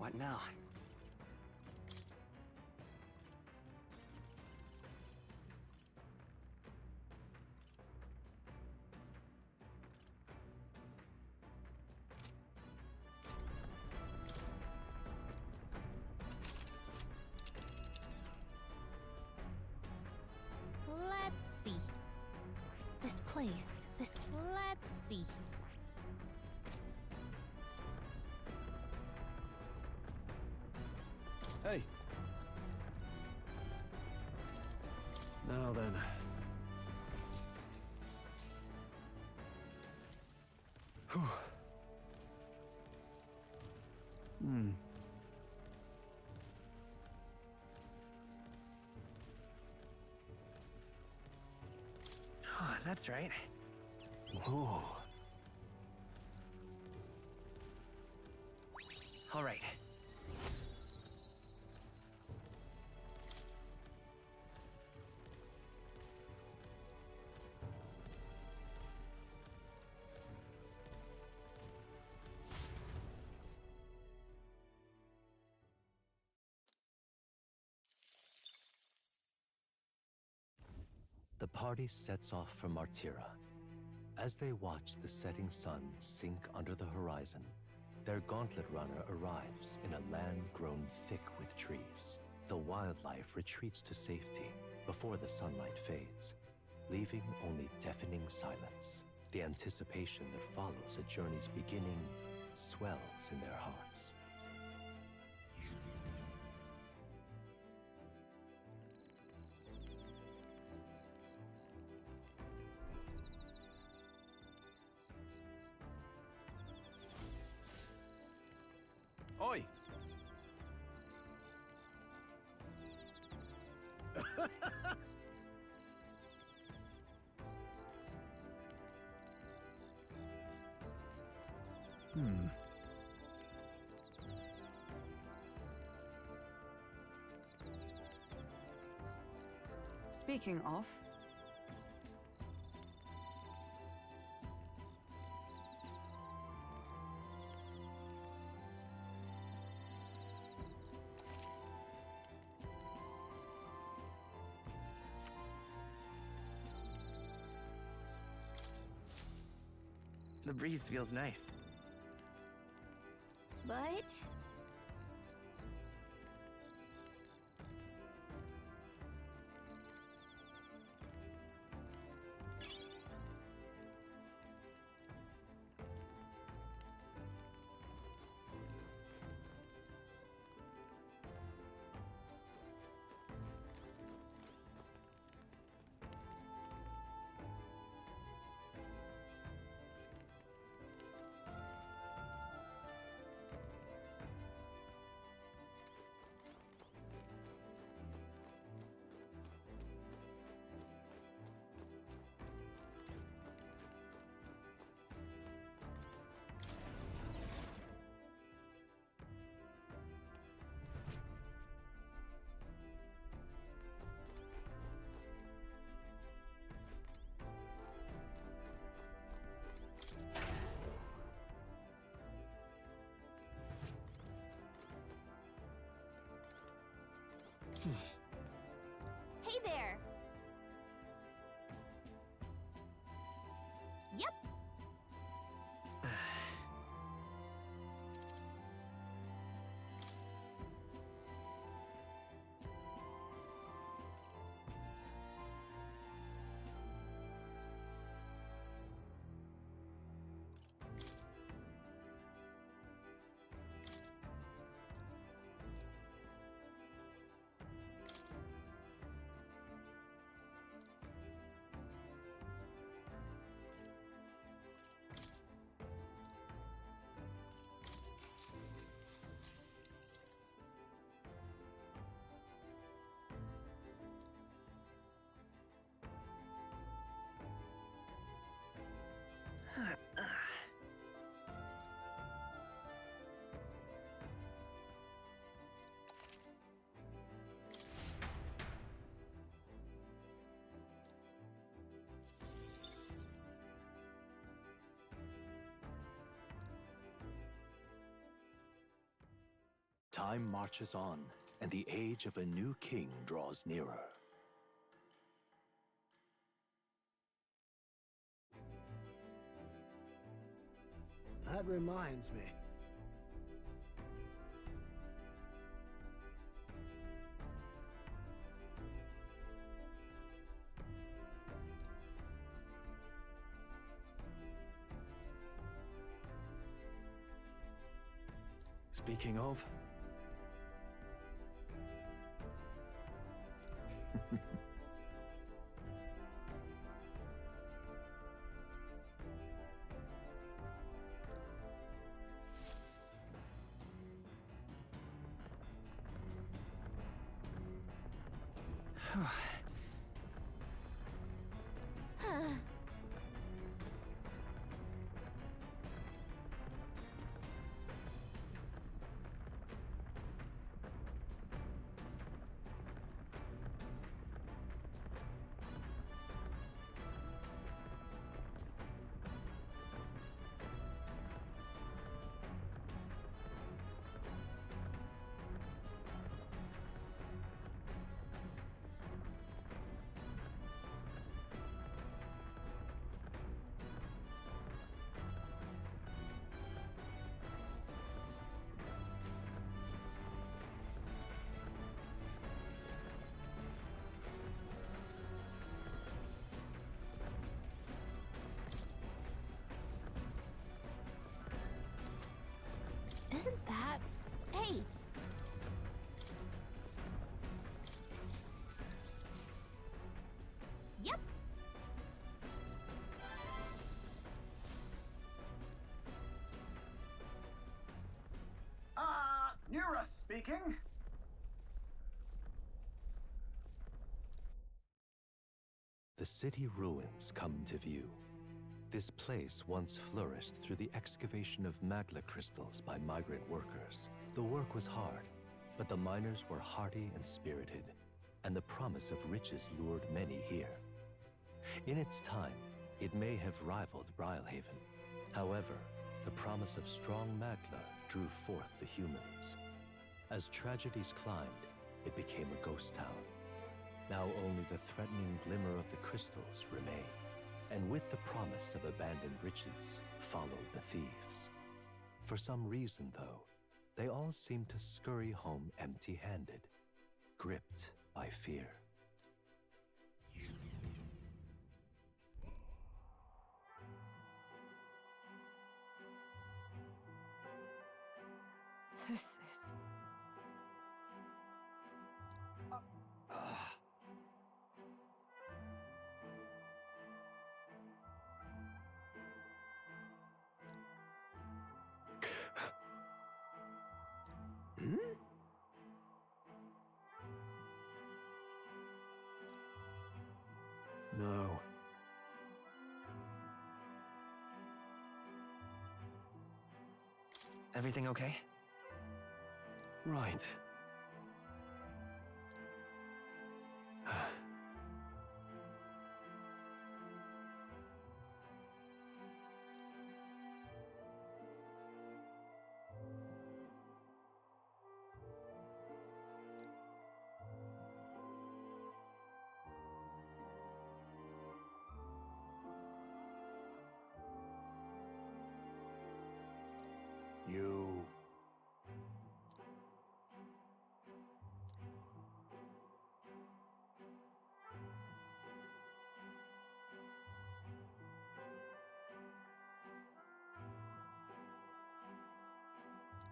What now? Let's see. This place. Let's see. Hey! Now then. Whew. Oh, that's right. Whoa. All right. The party sets off for Martira. As they watch the setting sun sink under the horizon, their gauntlet runner arrives in a land grown thick with trees. The wildlife retreats to safety before the sunlight fades, leaving only deafening silence. The anticipation that follows a journey's beginning swells in their hearts. Oi! Speaking of, the breeze feels nice. But hey there. Yep. Time marches on, and the age of a new king draws nearer. That reminds me. Speaking of, Isn't that... Hey! Yep! Nura speaking. The city ruins come to view. This place once flourished through the excavation of magla crystals by migrant workers. The work was hard, but the miners were hardy and spirited, and the promise of riches lured many here. In its time, it may have rivaled Brylehaven. However, the promise of strong magla drew forth the humans. As tragedies climbed, it became a ghost town. Now only the threatening glimmer of the crystals remain. And with the promise of abandoned riches followed the thieves. For some reason, though, they all seem to scurry home empty-handed, gripped by fear. This is... no. Everything okay? Right. You...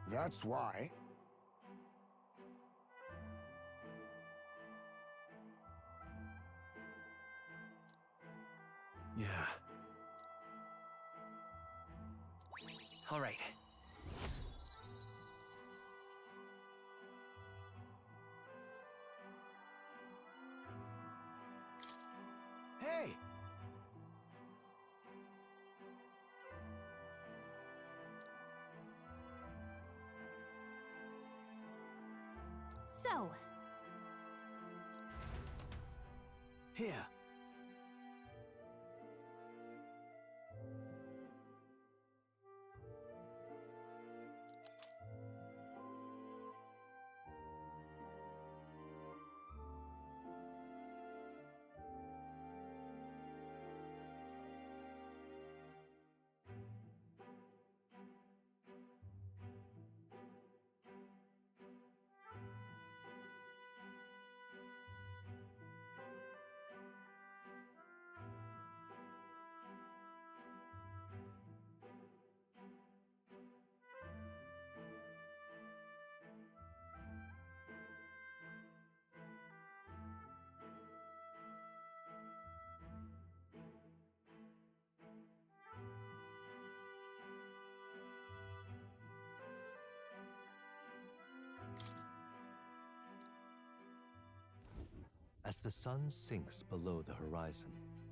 That's why. Yeah. All right. Hey! So, Here. As the sun sinks below the horizon,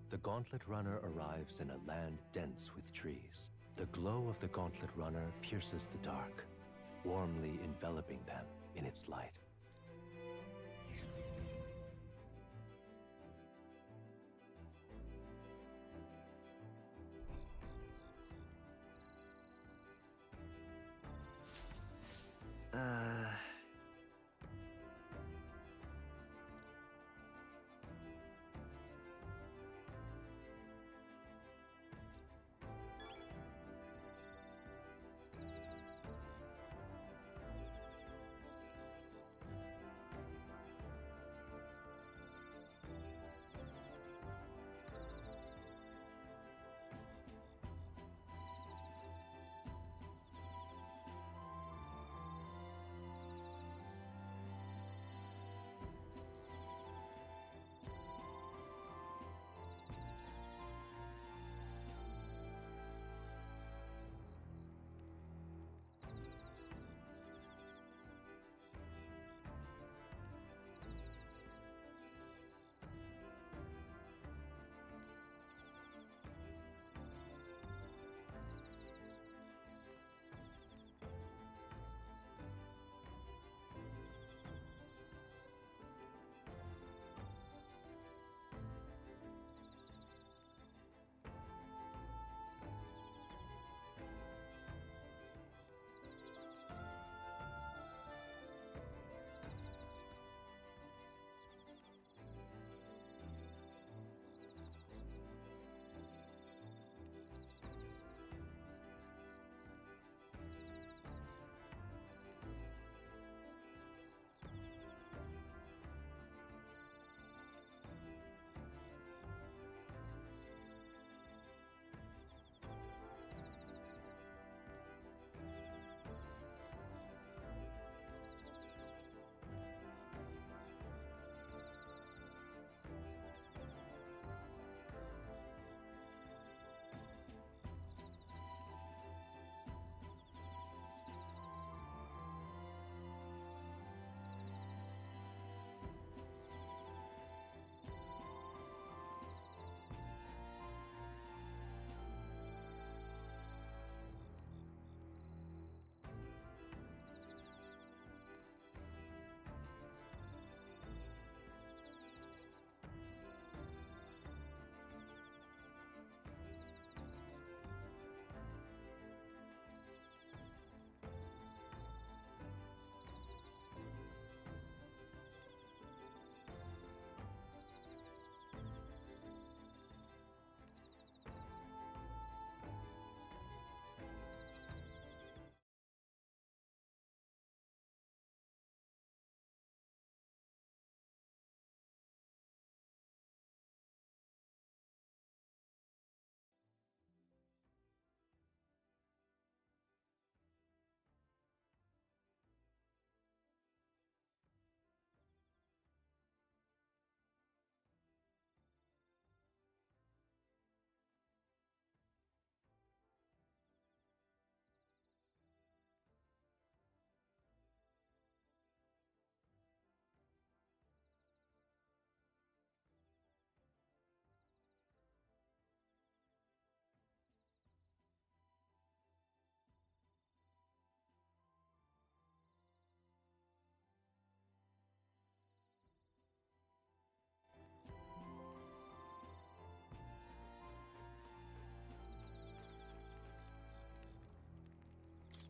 the Gauntlet Runner arrives in a land dense with trees. The glow of the Gauntlet Runner pierces the dark, warmly enveloping them in its light. Uh...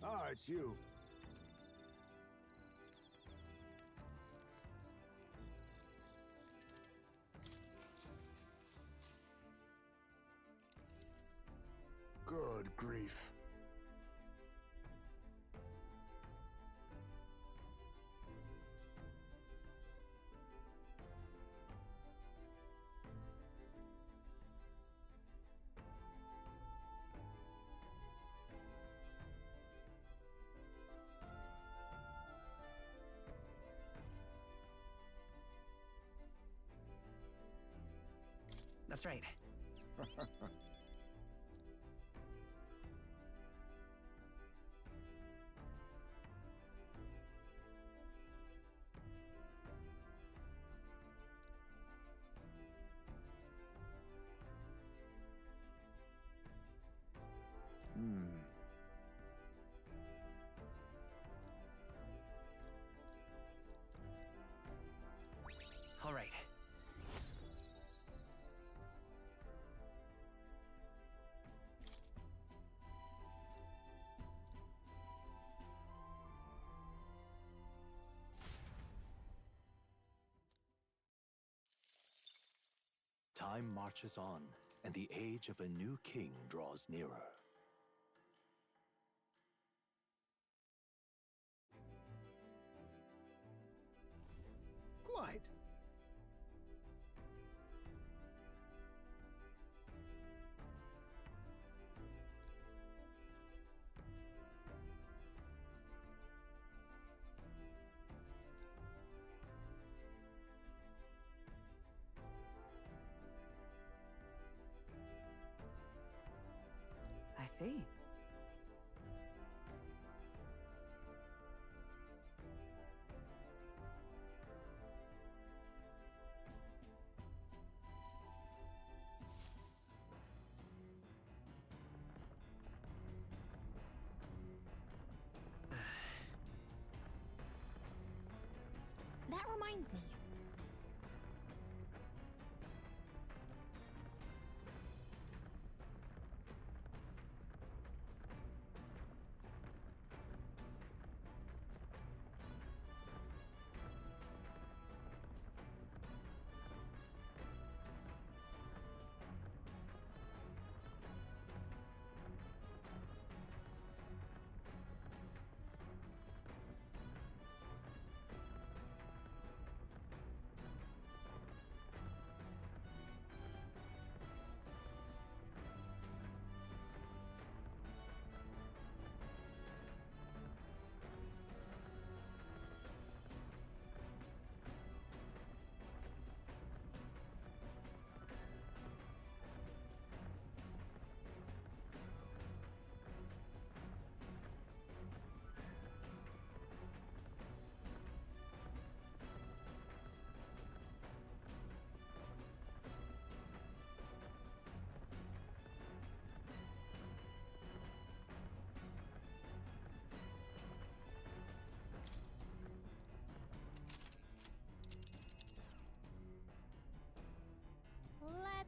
Ah, it's you. Good grief. That's right. Time marches on, and the age of a new king draws nearer. Quite. I see. That reminds me. Let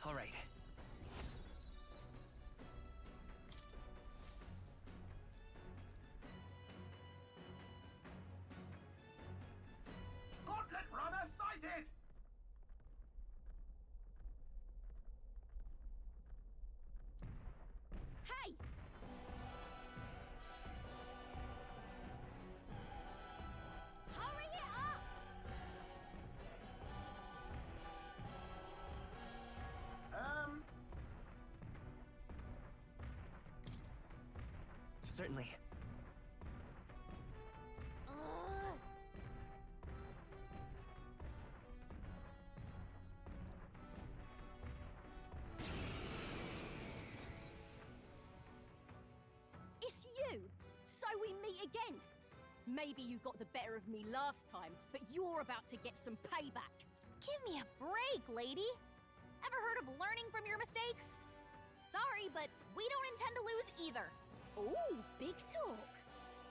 All right. Gauntlet runner sighted! Hey! Hurry it up! Certainly. Ugh. It's you! So we meet again! Maybe you got the better of me last time, but you're about to get some payback. Give me a break, lady! Ever heard of learning from your mistakes? Sorry, but we don't intend to lose either. Ooh, big talk.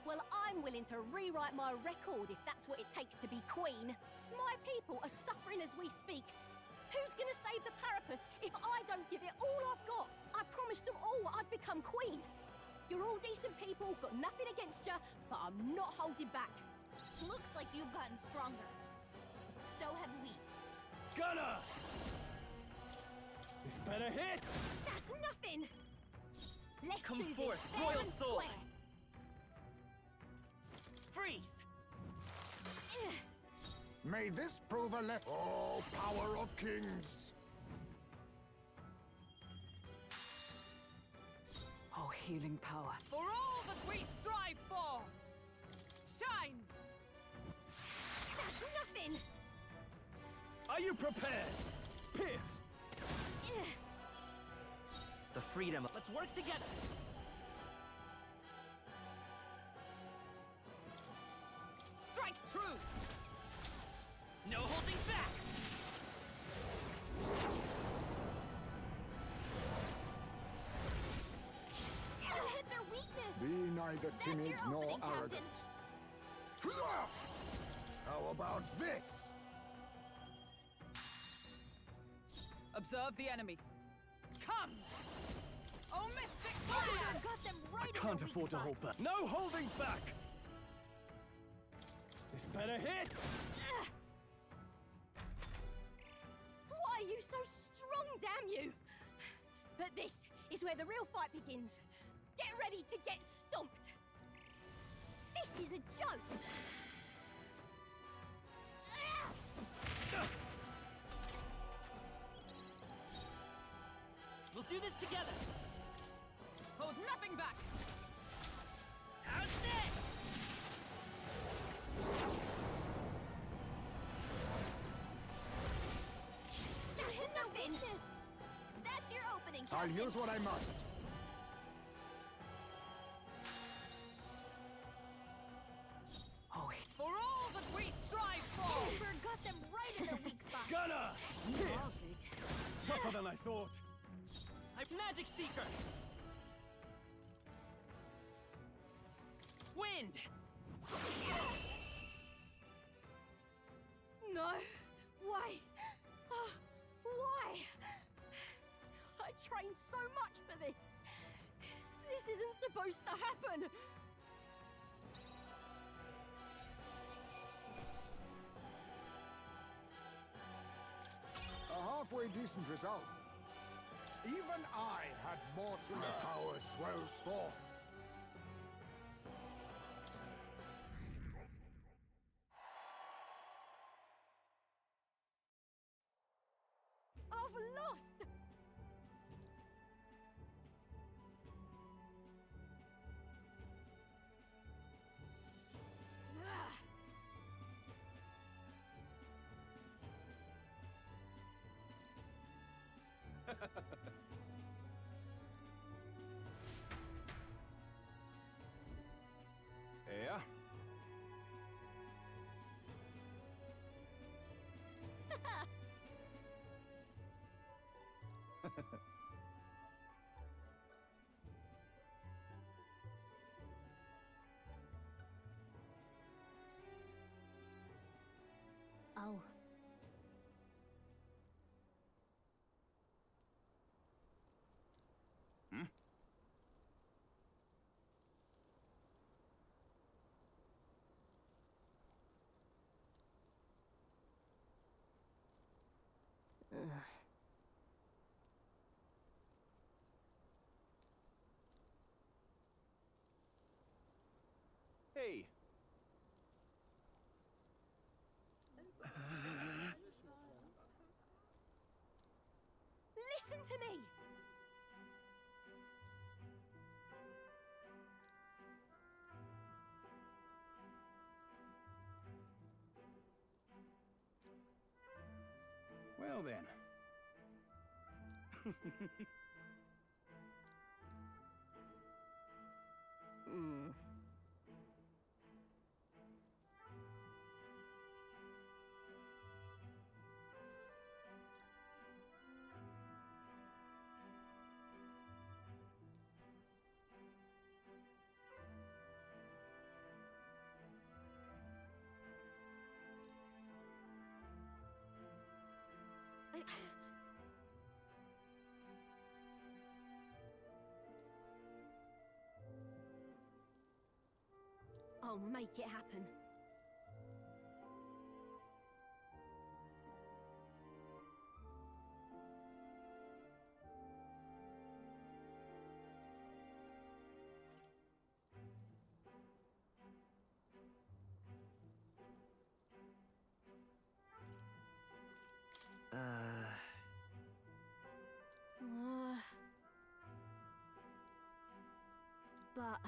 Well, I'm willing to rewrite my record if that's what it takes to be queen. My people are suffering as we speak. Who's gonna save the Parapus if I don't give it all I've got? I promised them all I'd become queen. You're all decent people, got nothing against you, but I'm not holding back. Looks like you've gotten stronger. So have we. Gunner! This better hit! That's nothing! Let's Come do this forth, fair Royal and Soul. square. Freeze! May this prove a lesson. Oh, power of kings! Oh, healing power. For all that we strive for! Shine! That's nothing! Are you prepared? Pierce! The freedom. Let's work together. Strike true! No holding back! You hit their weakness! Be neither That's timid your nor opening, arrogant. Captain! How about this? Observe the enemy. Come! Oh, Mystic Fire Fire! got them right I in can't their weak afford to spot. hold back. No holding back! This better hit! Why are you so strong, damn you? But this is where the real fight begins. Get ready to get stomped. This is a joke. We'll do this together! Hold nothing back! How's this? You hit nothing. That's your opening, I'll Captain. use what I must. Oh, For all that we strive for! Ember got them right in their weak spot. Gunner! All Pierce! good. Tougher than I thought. I'm Magic Seeker! Wind! No. Why? Why? I trained so much for this. This isn't supposed to happen. A halfway decent result. Even I had more to learn. The power swells forth. I've lost. Ah. Yeah? Oh. Hey! Listen to me. Well then. I'll make it happen. but...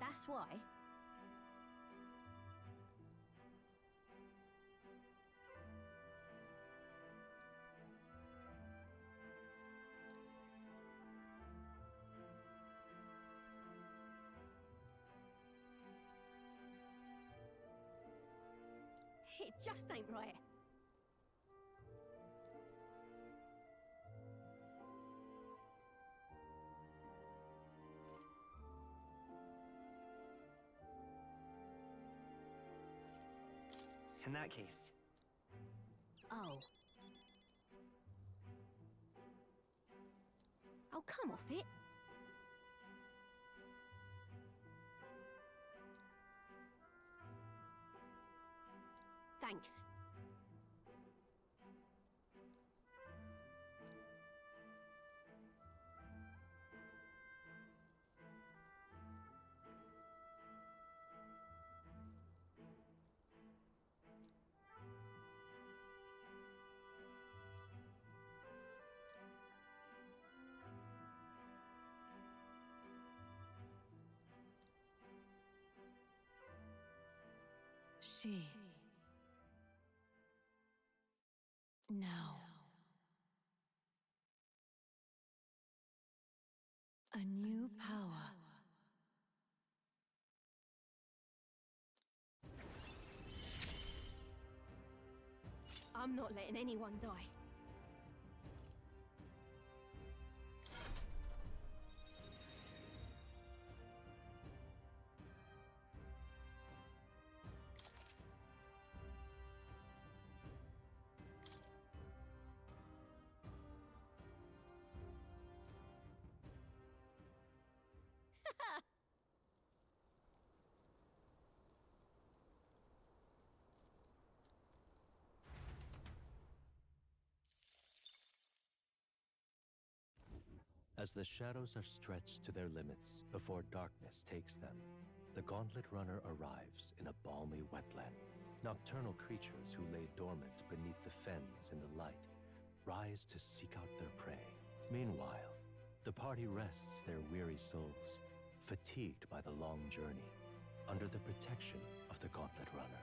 That's why. It just ain't right. In that case, Oh. Oh, come off it. Thanks. She. Now. A new power. I'm not letting anyone die. As the shadows are stretched to their limits before darkness takes them, the Gauntlet Runner arrives in a balmy wetland. Nocturnal creatures who lay dormant beneath the fens in the light rise to seek out their prey. Meanwhile, the party rests their weary souls, fatigued by the long journey, under the protection of the Gauntlet Runner.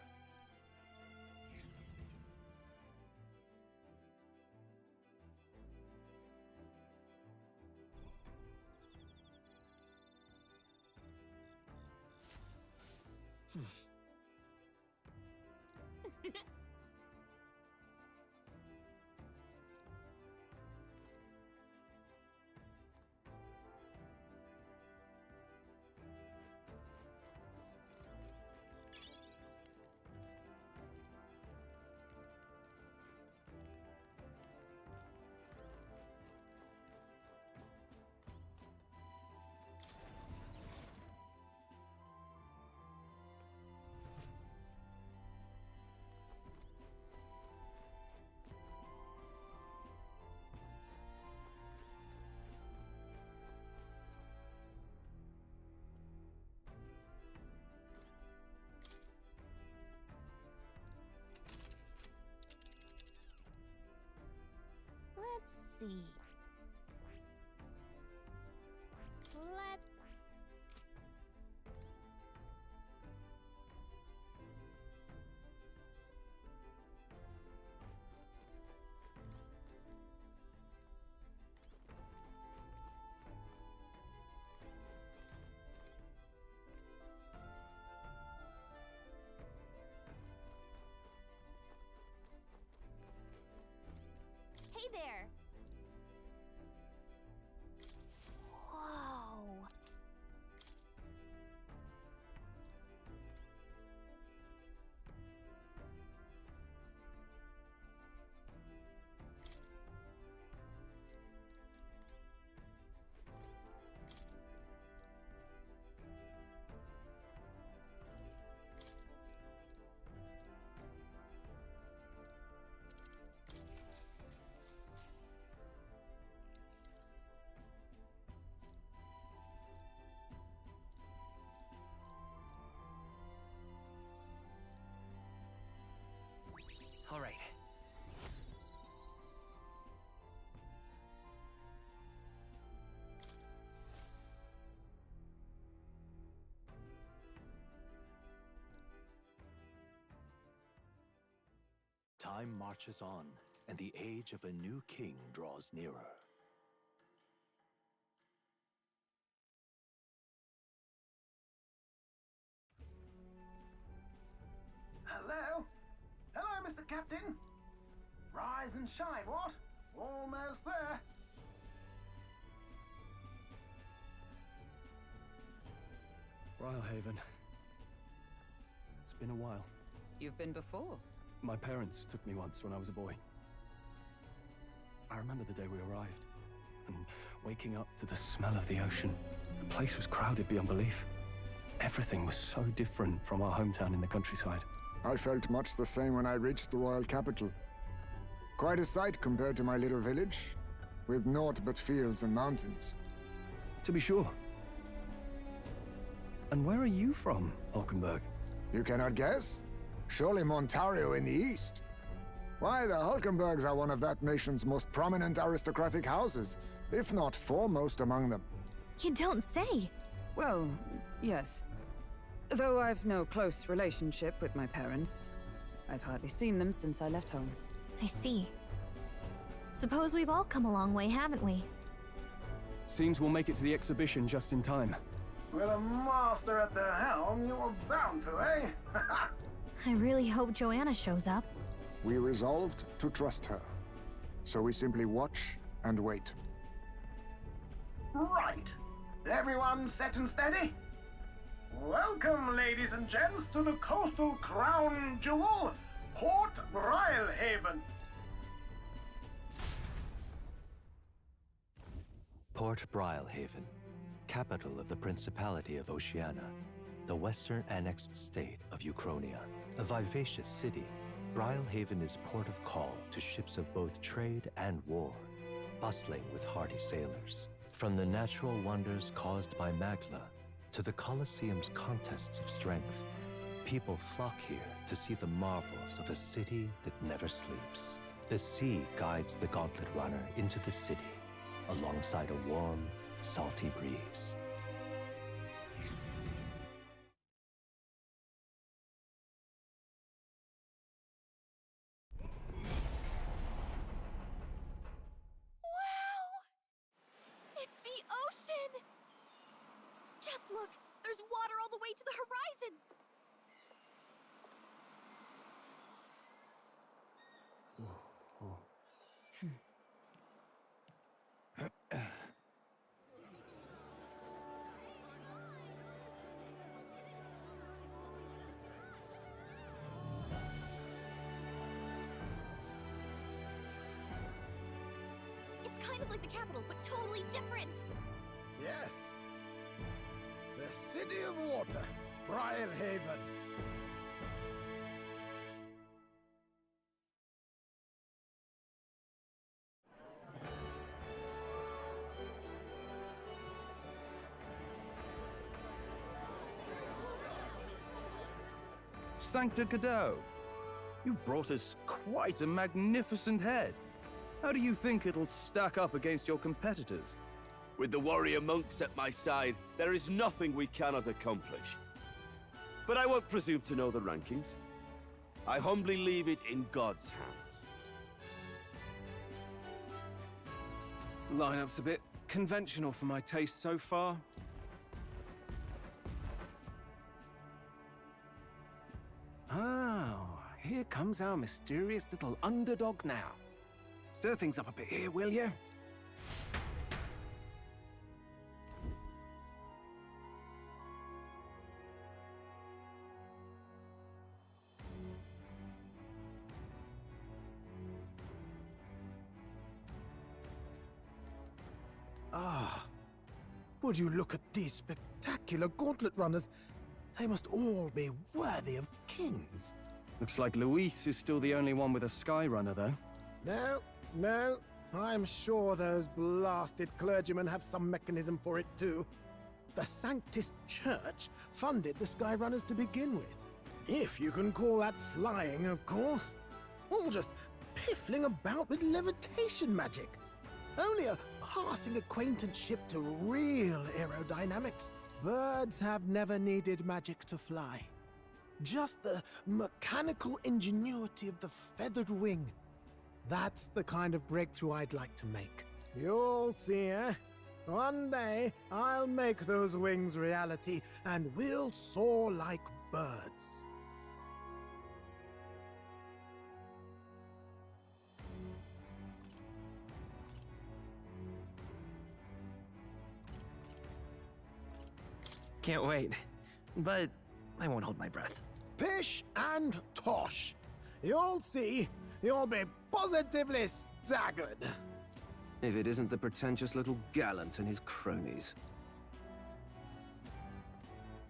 Let's see. Let... Hey there! Whoa! Time marches on, and the age of a new king draws nearer. Hello? Hello, Mr. Captain? Rise and shine, what? Almost there. Rylehaven. It's been a while. You've been before. My parents took me once when I was a boy. I remember the day we arrived, and waking up to the smell of the ocean. The place was crowded beyond belief. Everything was so different from our hometown in the countryside. I felt much the same when I reached the royal capital. Quite a sight compared to my little village, with naught but fields and mountains. To be sure. And where are you from, Hulkenberg? You cannot guess? Surely Montario in the east. Why, the Hulkenbergs are one of that nation's most prominent aristocratic houses, if not foremost among them. You don't say. Well, yes. Though I've no close relationship with my parents. I've hardly seen them since I left home. I see. Suppose we've all come a long way, haven't we? Seems we'll make it to the exhibition just in time. With a master at the helm, you were bound to, eh? I really hope Joanna shows up. We resolved to trust her. So we simply watch and wait. Right. Everyone set and steady? Welcome, ladies and gents, to the coastal crown jewel, Port Rylehaven. Port Rylehaven, capital of the Principality of Oceania, the western annexed state of Uchronia. A vivacious city, Rylehaven is port of call to ships of both trade and war, bustling with hardy sailors. From the natural wonders caused by Magla to the Colosseum's contests of strength, people flock here to see the marvels of a city that never sleeps. The sea guides the Gauntlet Runner into the city, alongside a warm, salty breeze. It's the ocean! Just look! There's water all the way to the horizon! It's kind of like the capital, but totally different! Yes. The City of Water, Rylehaven. Sancta Cadeau, you've brought us quite a magnificent head. How do you think it'll stack up against your competitors? With the warrior monks at my side, there is nothing we cannot accomplish. But I won't presume to know the rankings. I humbly leave it in God's hands. Lineup's a bit conventional for my taste so far. Oh, here comes our mysterious little underdog now. Stir things up a bit here, will you? Ah, would you look at these spectacular gauntlet runners? They must all be worthy of kings. Looks like Luis is still the only one with a Sky Runner, though. No, I'm sure those blasted clergymen have some mechanism for it too. The Sanctus Church funded the Skyrunners to begin with. If you can call that flying, of course. All just piffling about with levitation magic. Only a passing acquaintanceship to real aerodynamics. Birds have never needed magic to fly. Just the mechanical ingenuity of the feathered wing. That's the kind of breakthrough I'd like to make. You'll see, eh? One day, I'll make those wings reality, and we'll soar like birds. Can't wait. But I won't hold my breath. Pish and tosh. You'll see. You'll be positively staggered. If it isn't the pretentious little gallant and his cronies.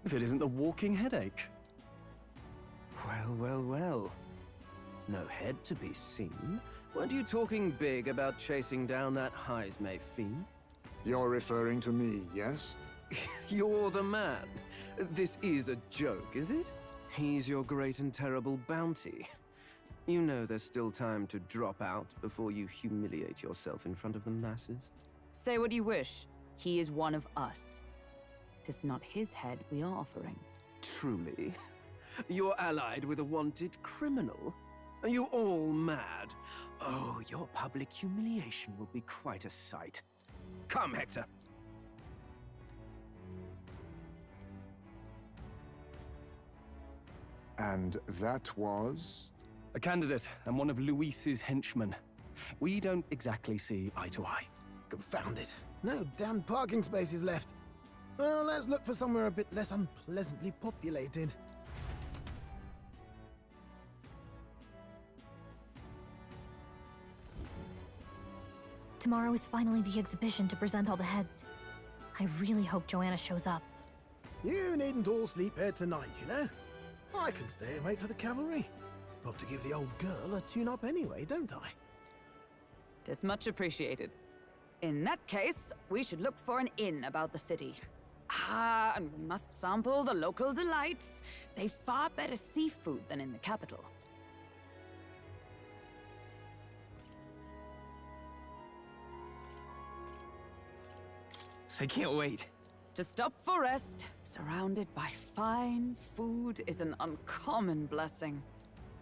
If it isn't the walking headache. Well, well, well. No head to be seen. Weren't you talking big about chasing down that Heismay fiend? You're referring to me, yes? You're the man. This is a joke, is it? He's your great and terrible bounty. You know there's still time to drop out before you humiliate yourself in front of the masses. Say what you wish. He is one of us. 'Tis not his head we are offering. Truly? You're allied with a wanted criminal? Are you all mad? Oh, your public humiliation will be quite a sight. Come, Hector. And that was? A candidate and one of Luis's henchmen. We don't exactly see eye to eye. Confound it. No damn parking spaces left. Well, let's look for somewhere a bit less unpleasantly populated. Tomorrow is finally the exhibition to present all the heads. I really hope Joanna shows up. You needn't all sleep here tonight, you know? I can stay and wait for the cavalry. Got to give the old girl a tune-up anyway, don't I? 'Tis much appreciated. In that case, we should look for an inn about the city. Ah, and we must sample the local delights. They've far better seafood than in the capital. I can't wait. To stop for rest, surrounded by fine food, is an uncommon blessing.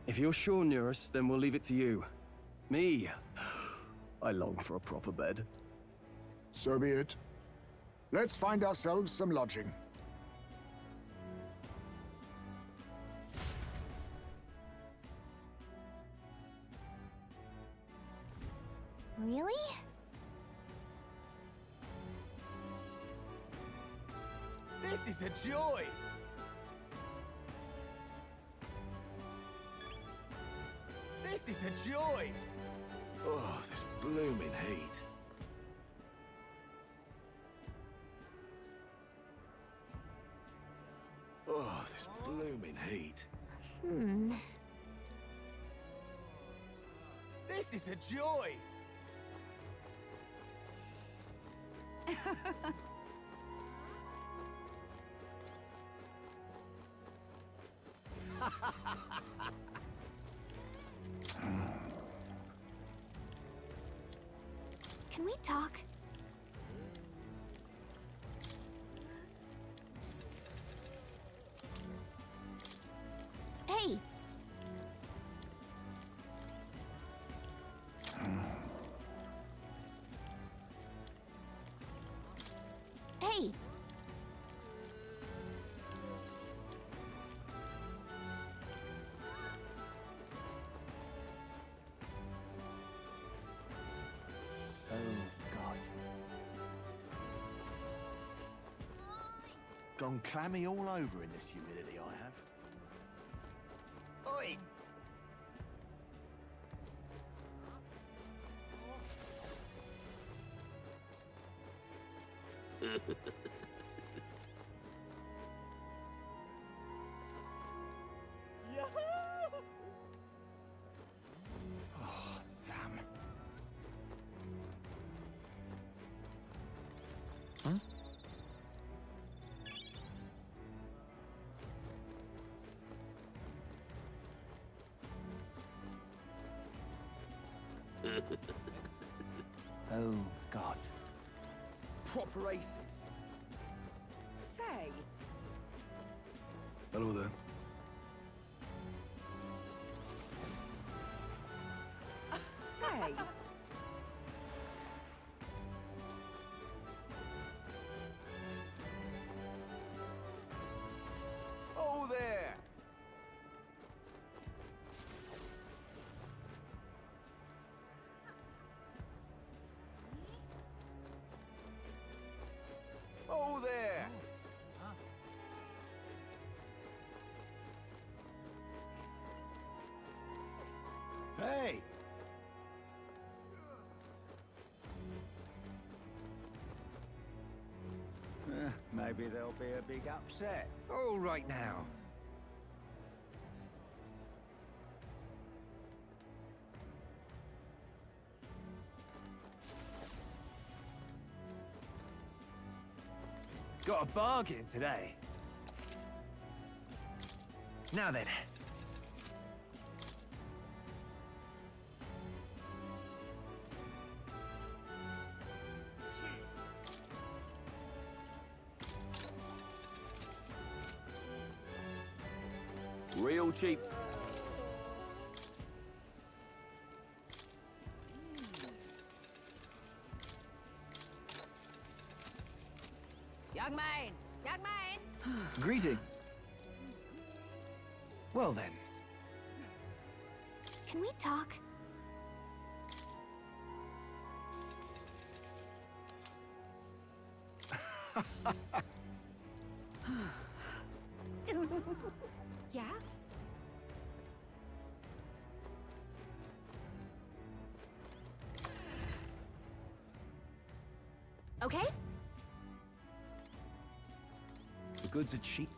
If you're sure, Neurus, then we'll leave it to you. Me? I long for a proper bed. So be it. Let's find ourselves some lodging. Really? This is a joy! This is a joy! Oh, this blooming heat. Oh, this blooming heat. This is a joy! Can we talk? Hey! Hey! Gone clammy all over in this humidity, I have. Oi! Oh, damn. Huh? Oh, God. Proper aces. Say, Hello there. way. Oh, there! Oh, there! Hey! Maybe there'll be a big upset. All right now. Got a bargain today. Now then. Real cheap. Young man! Young man! Greetings. Well then. Can we talk? Yeah? Okay? The goods are cheap.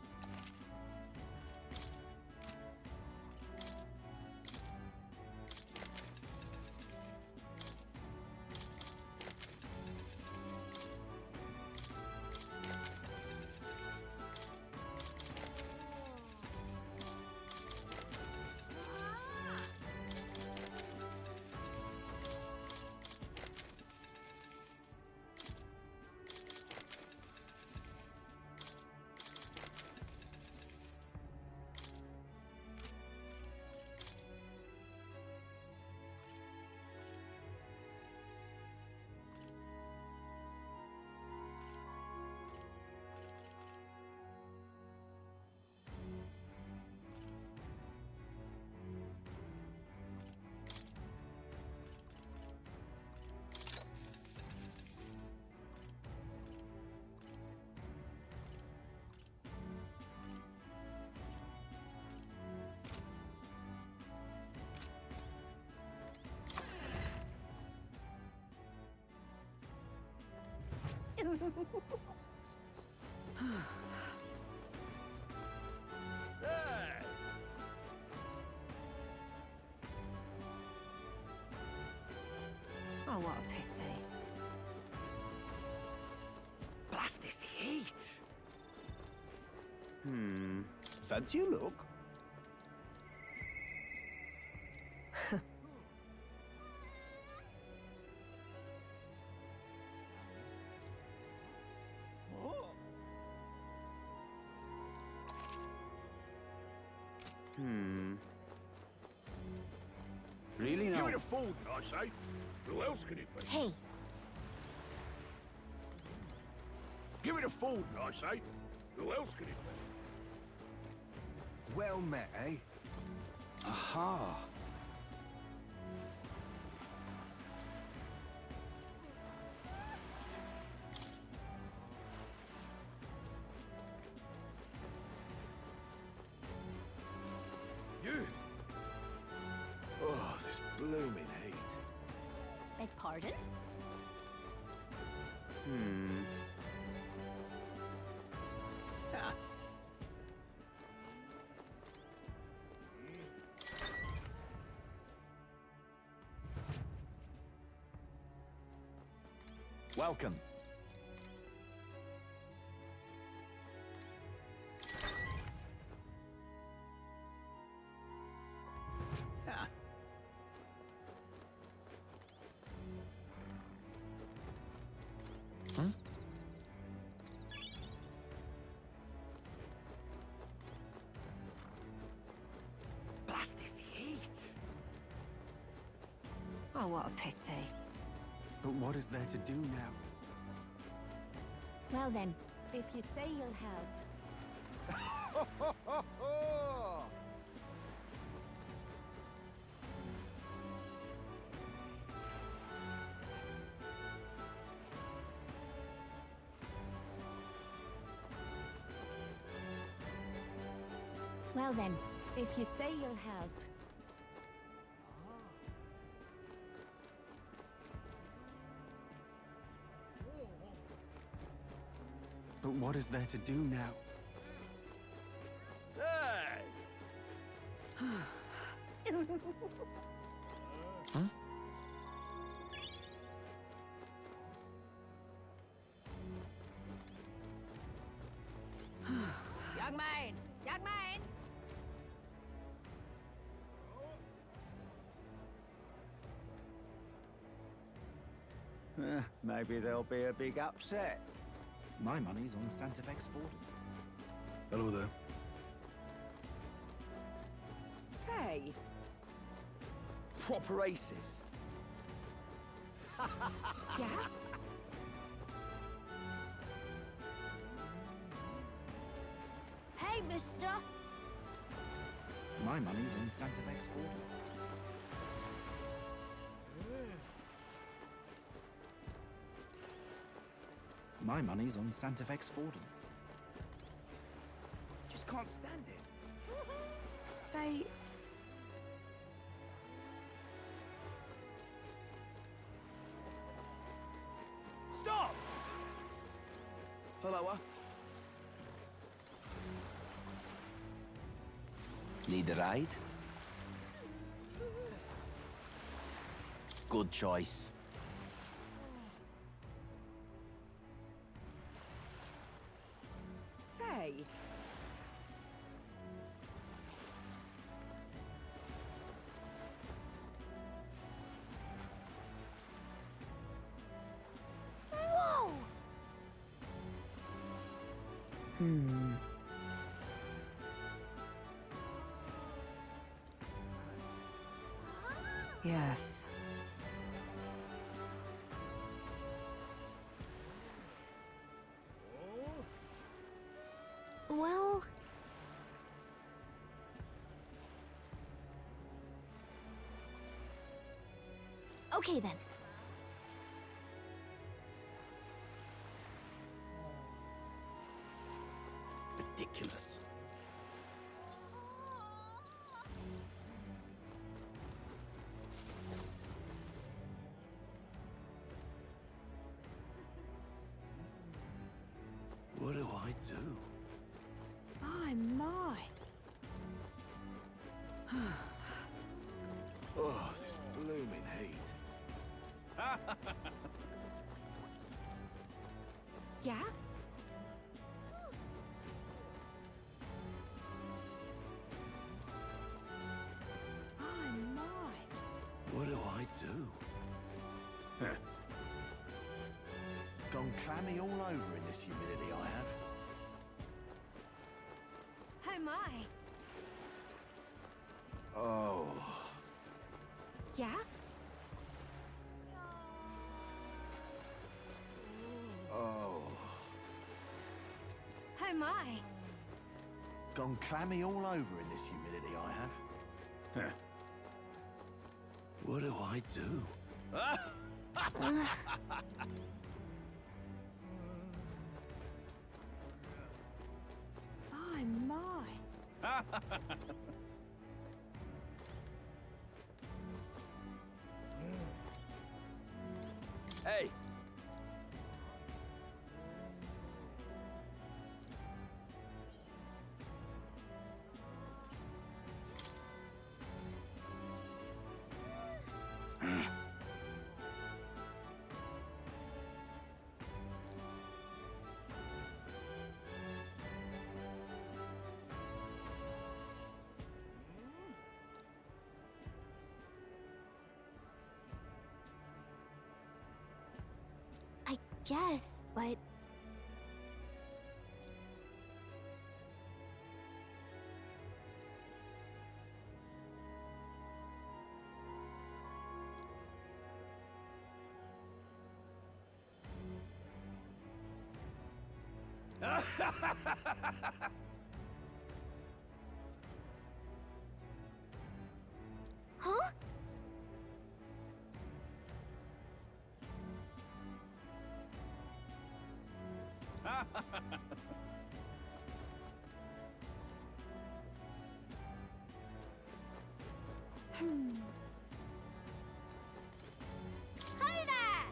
Oh, what a pity. Blast this heat! Fancy a look? Really Give now? it a food, I say. Who else can it be? Hey, Give it a food, I say. Who else can it be? Well met, eh? Aha! You! Oh, this blooming heat. Beg pardon? Welcome. Blast this heat! Oh, what a pity. But what is there to do now? Well then, if you say you'll help. Well then, if you say you'll help. But what is there to do now? Hey! Huh? Young man! Young man! Maybe there'll be a big upset. My money's on Santa Fe's Ford. Hello there. Say! Proper aces. Yeah? Hey, mister! My money's on Santa Fe's Ford. My money's on Santa Fe's Ford. Just can't stand it. Say... Stop! Hello, Need a ride? Good choice. Say... Whoa! Yes. Well... Okay then. Ridiculous. What do I do? My, my. Oh, this blooming heat. Yeah? My, my. What do I do? Gone clammy all over in this humidity, I have. Oh my. Oh. Yeah? Oh. Oh my. Gone clammy all over in this humidity, I have. What do I do? My, my. Hey! I guess, but... Huh? Hey there!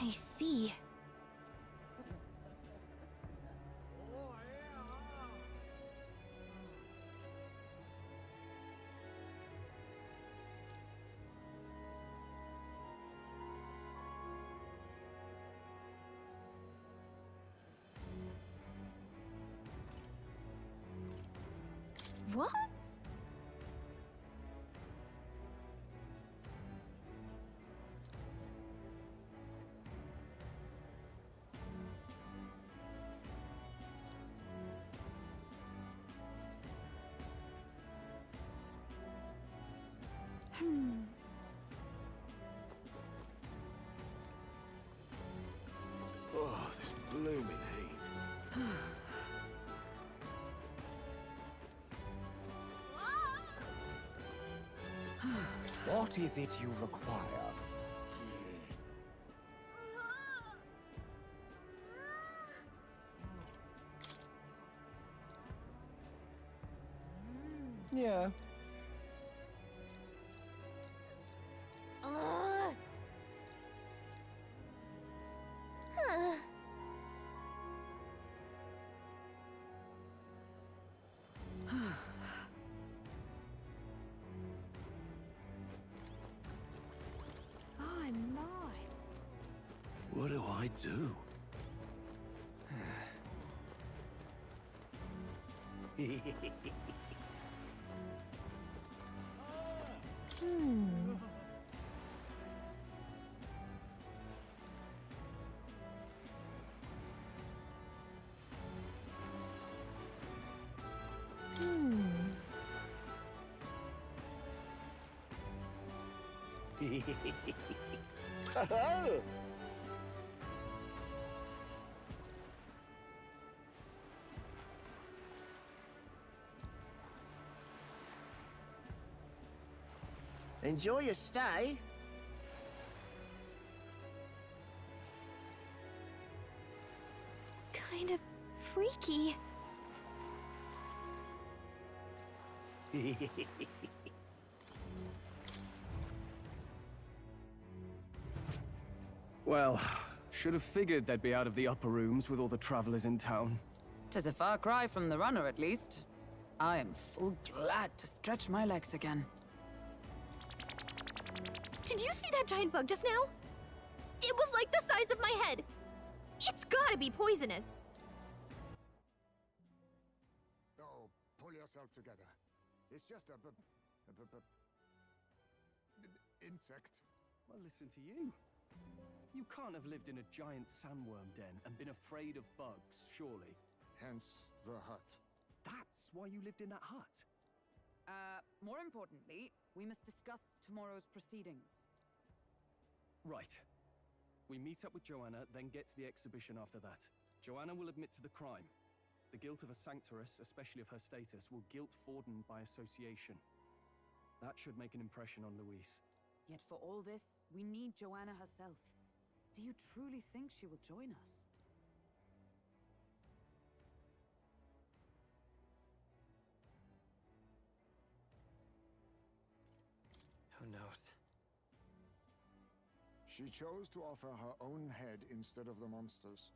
I see. What? Oh, this blooming heat. What is it you require? Yeah. I'm not. What do I do? Enjoy your stay. Kind of freaky. Well, should have figured they'd be out of the upper rooms with all the travelers in town. 'Tis a far cry from the runner, at least. I am full glad to stretch my legs again. Did you see that giant bug just now? It was like the size of my head. It's gotta be poisonous. Oh, pull yourself together. It's just a insect. Well, listen to you. You can't have lived in a giant sandworm den and been afraid of bugs, surely. Hence the hut. That's why you lived in that hut. More importantly, we must discuss tomorrow's proceedings. Right. We meet up with Joanna, then get to the exhibition after that. Joanna will admit to the crime. The guilt of a sanctoress, especially of her status, will guilt Forden by association. That should make an impression on Louise. Yet for all this, we need Joanna herself. Do you truly think she will join us? Who knows? She chose to offer her own head instead of the monster's.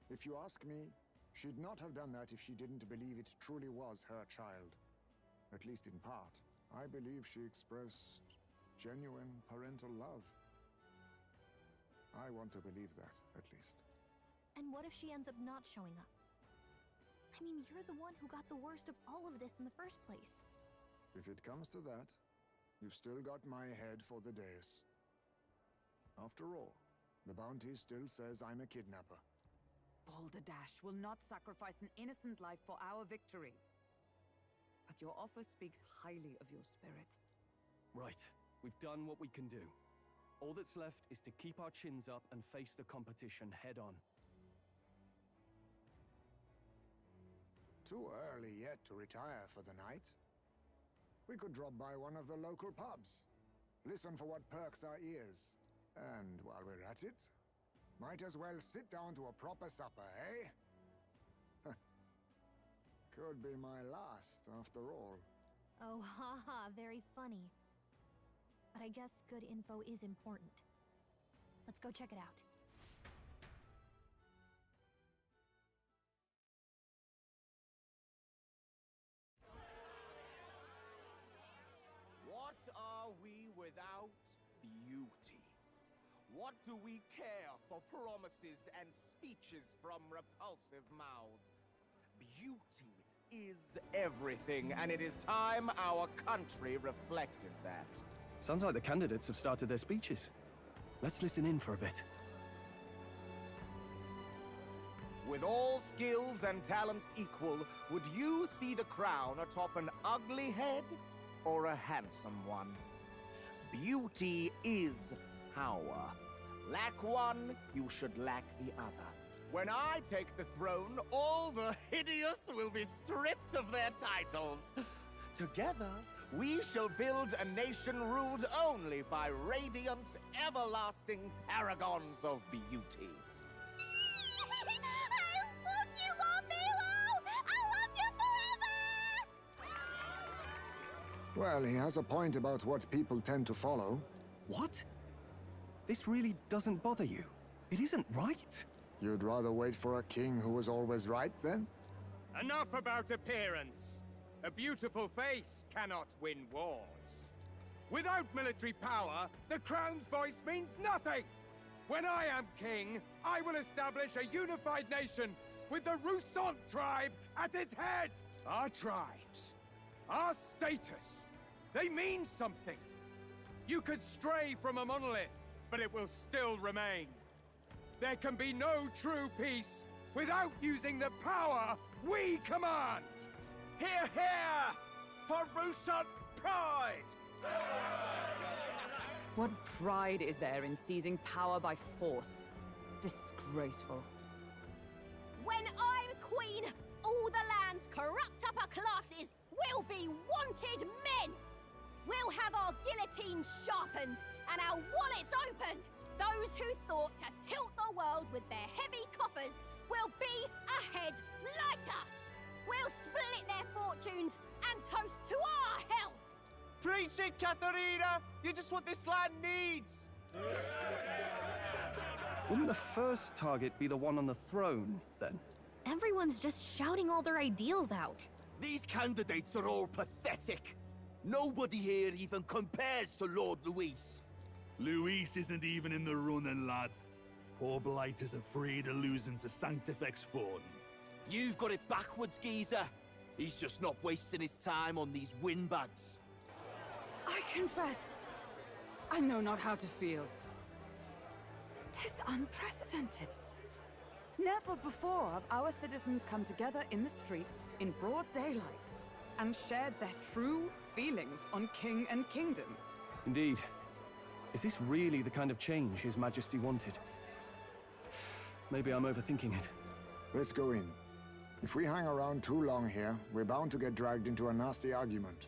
If you ask me, she'd not have done that if she didn't believe it truly was her child. At least in part. I believe she expressed genuine parental love. I want to believe that, at least. And what if she ends up not showing up? I mean, you're the one who got the worst of all of this in the first place. If it comes to that, you've still got my head for the dais. After all, the bounty still says I'm a kidnapper. Balderdash will not sacrifice an innocent life for our victory. But your offer speaks highly of your spirit. Right. We've done what we can do. All that's left is to keep our chins up and face the competition head on. Too early yet to retire for the night. We could drop by one of the local pubs. Listen for what perks our ears. And while we're at it, might as well sit down to a proper supper, eh? Could be my last, after all. Oh, haha, very funny. But I guess good info is important. Let's go check it out. What are we without beauty? What do we care for promises and speeches from repulsive mouths? Beauty is everything, and it is time our country reflected that. Sounds like the candidates have started their speeches. Let's listen in for a bit. With all skills and talents equal, would you see the crown atop an ugly head or a handsome one? Beauty is power. Lack one, you should lack the other. When I take the throne, all the hideous will be stripped of their titles. Together, we shall build a nation ruled only by radiant, everlasting paragons of beauty. I love you, Lord Milo! I love you forever! Well, he has a point about what people tend to follow. What? This really doesn't bother you? It isn't right. You'd rather wait for a king who was always right, then? Enough about appearance. A beautiful face cannot win wars. Without military power, the crown's voice means nothing! When I am king, I will establish a unified nation with the Rousant tribe at its head! Our tribes, our status, they mean something. You could stray from a monolith, but it will still remain. There can be no true peace without using the power we command! Hear, hear! For Rousant pride! What pride is there in seizing power by force? Disgraceful. When I'm queen, all the land's corrupt upper classes will be wanted men! We'll have our guillotines sharpened and our wallets open! Those who thought to tilt the world with their heavy coffers will be a head lighter! We'll split their fortunes and toast to our health! Preach it, Katharina! You're just what this land needs! Wouldn't the first target be the one on the throne, then? Everyone's just shouting all their ideals out. These candidates are all pathetic. Nobody here even compares to Lord Luis. Luis isn't even in the running, lad. Poor Blight is afraid of losing to Sanctifex Fawn. You've got it backwards, geezer. He's just not wasting his time on these windbags. I confess, I know not how to feel. 'Tis unprecedented. Never before have our citizens come together in the street in broad daylight and shared their true feelings on king and kingdom. Indeed. Is this really the kind of change His Majesty wanted? Maybe I'm overthinking it. Let's go in. If we hang around too long here, we're bound to get dragged into a nasty argument.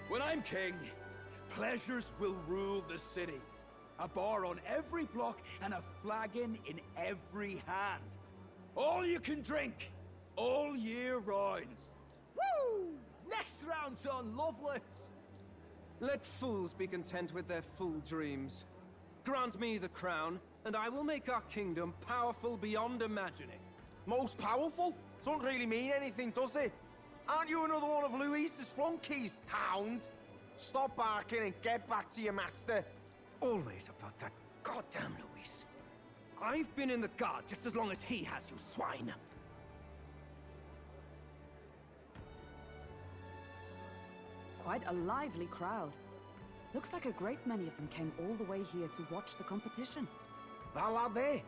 When I'm king, pleasures will rule the city. A bar on every block and a flagon in every hand. All you can drink, all year round. Woo! Next round's on Loveless! Let fools be content with their fool dreams. Grant me the crown, and I will make our kingdom powerful beyond imagining. Most powerful? Doesn't really mean anything, does it? Aren't you another one of Luis's flunkies, hound? Stop barking and get back to your master. Always about that goddamn Luis. I've been in the guard just as long as he has, you swine. quite a lively crowd. Looks like a great many of them came all the way here to watch the competition. That lad there,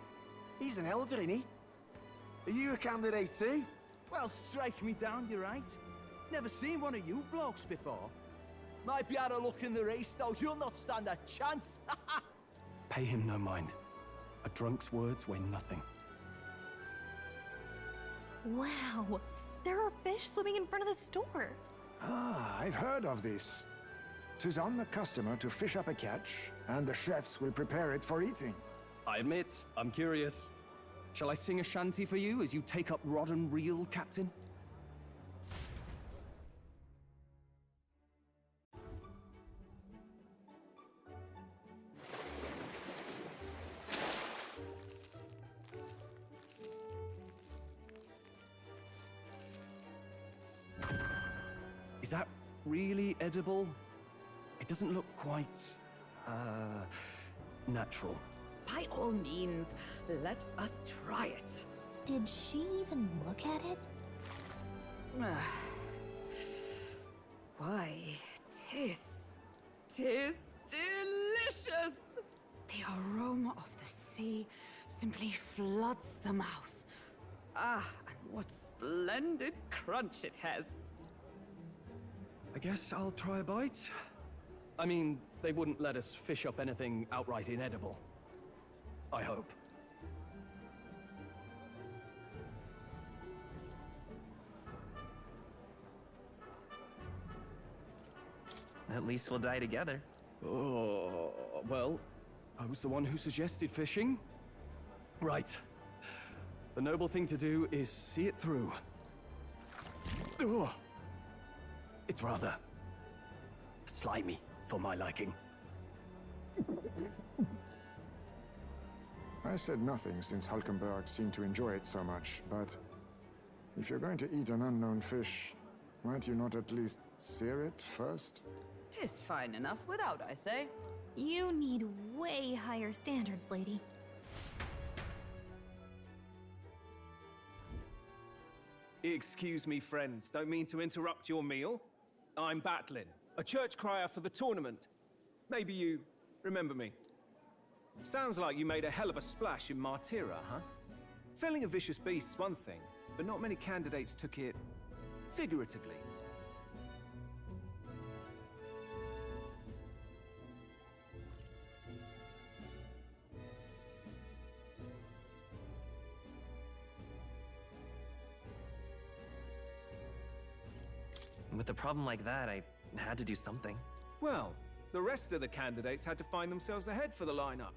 he's an elder, isn't he? Are you a candidate too? Well, strike me down, you're right. Never seen one of you blokes before. Might be out of luck in the race, though. You'll not stand a chance. Pay him no mind. A drunk's words weigh nothing. Wow, there are fish swimming in front of the store. Ah, I've heard of this. 'Tis on the customer to fish up a catch, and the chefs will prepare it for eating. I admit, I'm curious. Shall I sing a shanty for you as you take up rod and reel, Captain? Is that really edible? It doesn't look quite, natural. By all means, let us try it. Did she even look at it? Why, tis delicious! The aroma of the sea simply floods the mouth. Ah, and what splendid crunch it has. I guess I'll try a bite. I mean, they wouldn't let us fish up anything outright inedible. I hope. At least we'll die together. Oh, well, I was the one who suggested fishing. Right. The noble thing to do is see it through. Oh. It's rather slimy for my liking. I said nothing since Hulkenberg seemed to enjoy it so much, but if you're going to eat an unknown fish, might you not at least sear it first? 'Tis fine enough without, I say. You need way higher standards, lady. Excuse me, friends. Don't mean to interrupt your meal. I'm Batlin, a church crier for the tournament. Maybe you remember me. Sounds like you made a hell of a splash in Martira, huh? Felling a vicious beast's one thing, but not many candidates took it figuratively. With a problem like that, I had to do something. Well, the rest of the candidates had to find themselves ahead for the lineup.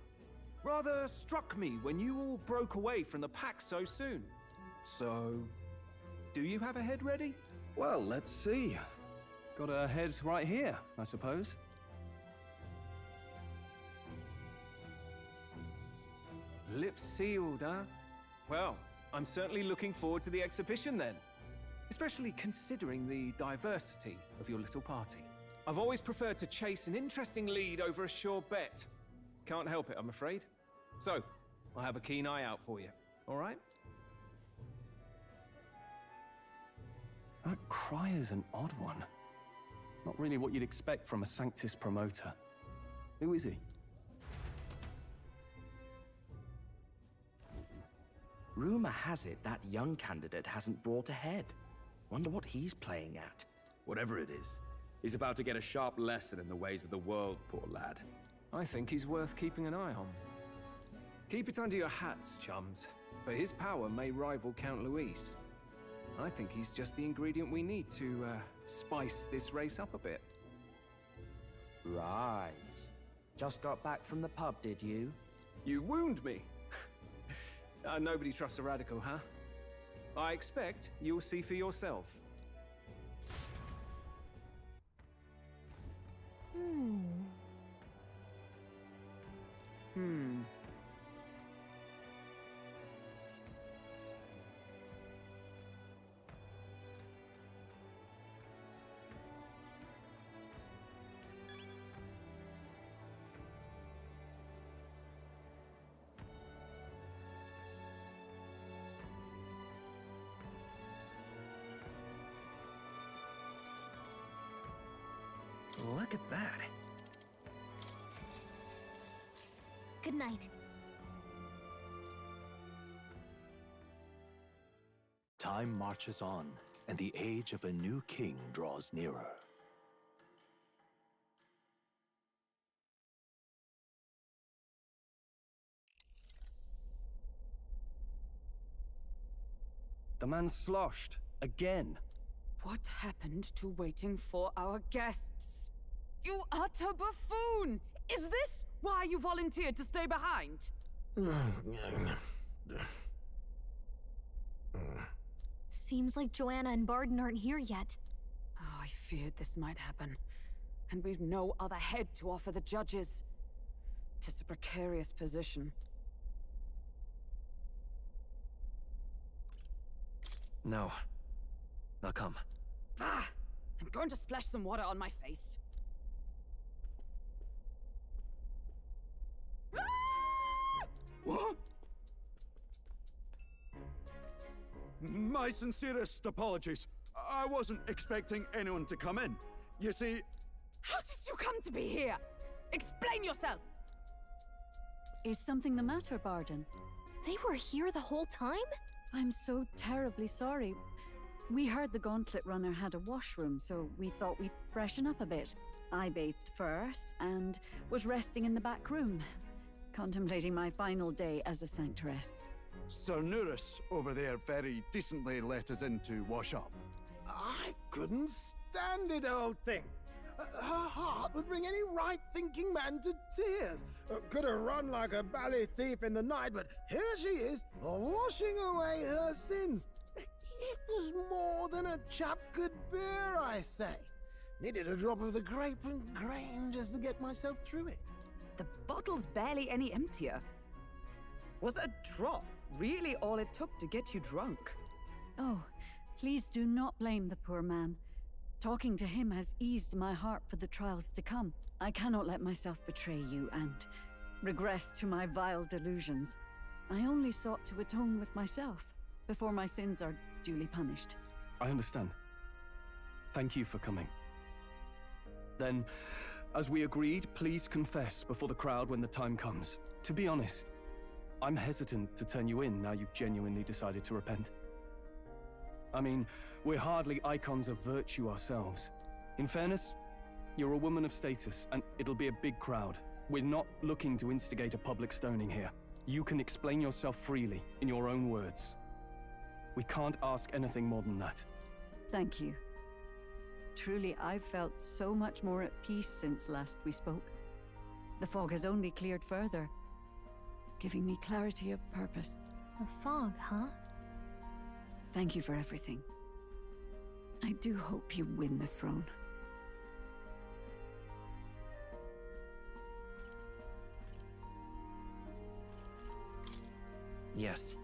Rather struck me when you all broke away from the pack so soon. So, do you have a head ready? Well, let's see. Got a head right here, I suppose. Lips sealed, huh? Well, I'm certainly looking forward to the exhibition then. Especially considering the diversity of your little party. I've always preferred to chase an interesting lead over a sure bet. Can't help it, I'm afraid. So, I'll have a keen eye out for you, all right? That crier's an odd one. Not really what you'd expect from a Sanctus promoter. Who is he? Rumor has it that young candidate hasn't brought a head. Wonder what he's playing at. Whatever it is, he's about to get a sharp lesson in the ways of the world, poor lad. I think he's worth keeping an eye on. Keep it under your hats, chums, but his power may rival Count Luis. I think he's just the ingredient we need to, spice this race up a bit. Right. Just got back from the pub, did you? You wound me! Nobody trusts a radical, huh? I expect you'll see for yourself. Look at that. Good night. Time marches on, and the age of a new king draws nearer. The man's sloshed. Again. What happened to waiting for our guests? You utter buffoon! Is this why you volunteered to stay behind? Seems like Joanna and Barden aren't here yet. Oh, I feared this might happen. And we've no other head to offer the judges. 'Tis a precarious position. No. I'll come. Ah! I'm going to splash some water on my face. What? My sincerest apologies. I wasn't expecting anyone to come in. You see... How did you come to be here? Explain yourself! Is something the matter, Barden? They were here the whole time? I'm so terribly sorry. We heard the Gauntlet Runner had a washroom, so we thought we'd freshen up a bit. I bathed first and was resting in the back room, contemplating my final day as a sanctoress. Sir Nuris over there very decently let us in to wash up. I couldn't stand it, old thing. Her heart would bring any right-thinking man to tears. Could have run like a ballet thief in the night, but here she is, washing away her sins. It was more than a chap could bear, I say. Needed a drop of the grape and grain just to get myself through it. The bottle's barely any emptier. Was a drop really all it took to get you drunk? Oh, please do not blame the poor man. Talking to him has eased my heart for the trials to come. I cannot let myself betray you and regress to my vile delusions. I only sought to atone with myself before my sins are duly punished. I understand. Thank you for coming. Then, as we agreed, please confess before the crowd when the time comes. To be honest, I'm hesitant to turn you in now you've genuinely decided to repent. I mean, we're hardly icons of virtue ourselves. In fairness, you're a woman of status, and it'll be a big crowd. We're not looking to instigate a public stoning here. You can explain yourself freely, in your own words. We can't ask anything more than that. Thank you. Truly, I've felt so much more at peace since last we spoke. The fog has only cleared further, giving me clarity of purpose. The fog, huh? Thank you for everything. I do hope you win the throne. Yes,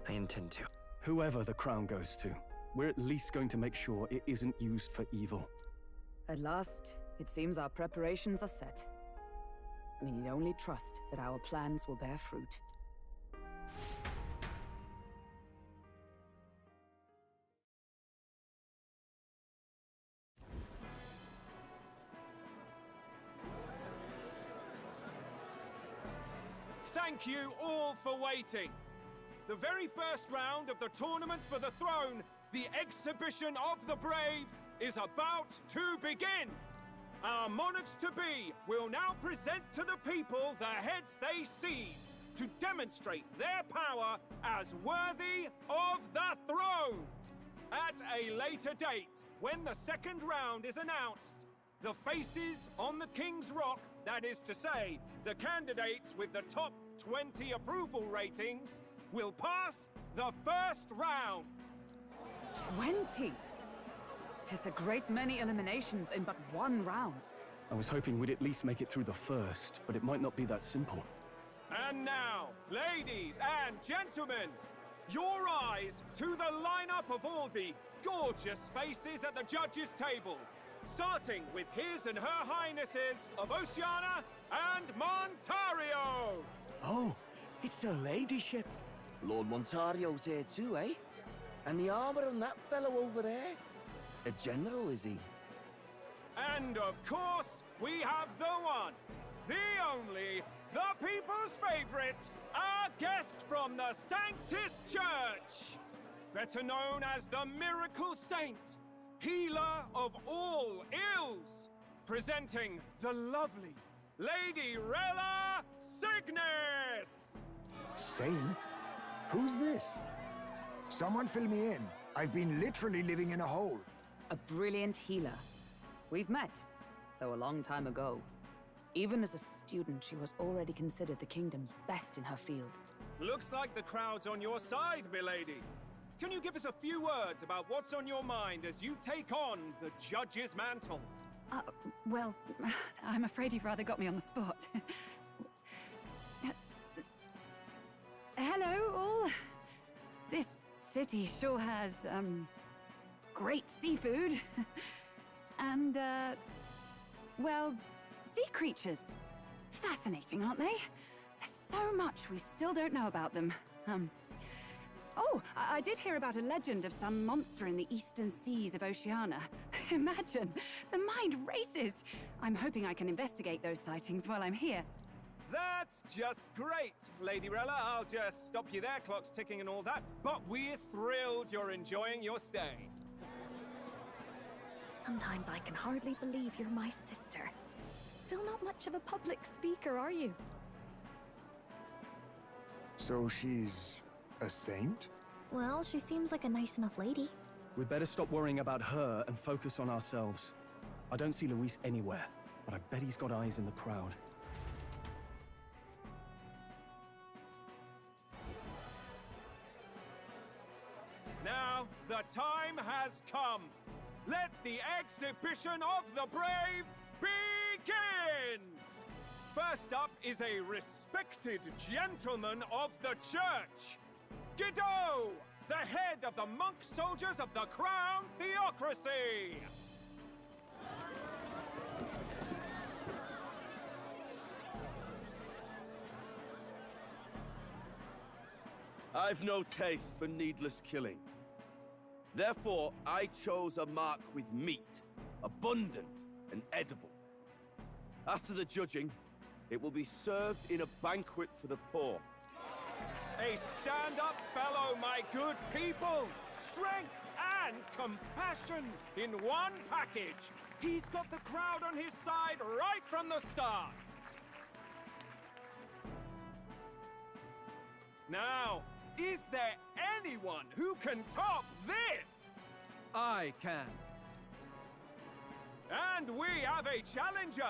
I intend to. Whoever the crown goes to, we're at least going to make sure it isn't used for evil. At last, it seems our preparations are set. We need only trust that our plans will bear fruit. Thank you all for waiting. The very first round of the tournament for the throne, the exhibition of the brave, is about to begin. Our monarchs-to-be will now present to the people the heads they seized to demonstrate their power as worthy of the throne. At a later date, when the second round is announced, the faces on the King's Rock, that is to say, the candidates with the top 20 approval ratings, will pass the first round. 20? 'Tis a great many eliminations in but one round. I was hoping we'd at least make it through the first, but it might not be that simple. And now, ladies and gentlemen, your eyes to the lineup of all the gorgeous faces at the judges' table, starting with His and Her Highnesses of Oceania and Montario. Oh, it's her ladyship. Lord Montario's here too, eh? And the armor on that fellow over there? A general, is he? And of course, we have the one, the only, the people's favorite, our guest from the Sanctus Church, better known as the Miracle Saint, healer of all ills, presenting the lovely Lady Rella Cygnus! Saint? Who's this? Someone fill me in. I've been literally living in a hole. A brilliant healer. We've met, though a long time ago. Even as a student, she was already considered the kingdom's best in her field. Looks like the crowd's on your side, milady. Can you give us a few words about what's on your mind as you take on the judge's mantle? Well, I'm afraid you've rather got me on the spot. Hello, all. This city sure has, great seafood. And, well, sea creatures. Fascinating, aren't they? There's so much we still don't know about them. Oh, I did hear about a legend of some monster in the eastern seas of Oceania. Imagine, the mind races. I'm hoping I can investigate those sightings while I'm here. That's just great, Lady Rella. I'll just stop you there, clock's ticking and all that. But we're thrilled you're enjoying your stay. Sometimes I can hardly believe you're my sister. Still not much of a public speaker, are you? So she's a saint? Well, she seems like a nice enough lady. We'd better stop worrying about her and focus on ourselves. I don't see Luis anywhere, but I bet he's got eyes in the crowd. Now, the time has come. Let the exhibition of the brave begin! First up is a respected gentleman of the church, Guido, the head of the monk soldiers of the Crown Theocracy! I've no taste for needless killing. Therefore, I chose a mark with meat, abundant and edible. After the judging, it will be served in a banquet for the poor. A stand-up fellow, my good people! Strength and compassion in one package! He's got the crowd on his side right from the start! Now, is there anyone who can top this? I can. And we have a challenger!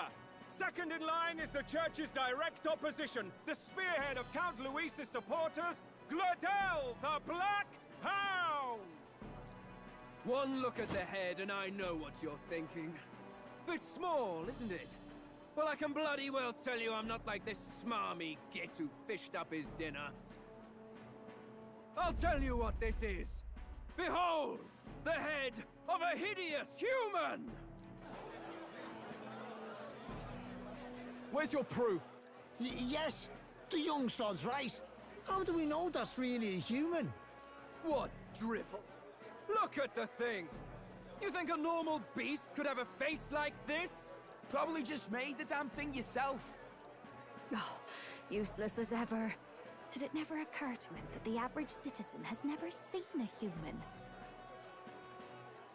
Second in line is the church's direct opposition, the spearhead of Count Luis's supporters, Glodell the Black Hound! One look at the head and I know what you're thinking. Bit small, isn't it? Well, I can bloody well tell you I'm not like this smarmy git who fished up his dinner. I'll tell you what this is. Behold, the head of a hideous human! Where's your proof? Yes, the young sod's right. How do we know that's really a human? What drivel? Look at the thing! You think a normal beast could have a face like this? Probably just made the damn thing yourself. Oh, useless as ever. Did it never occur to him that the average citizen has never seen a human?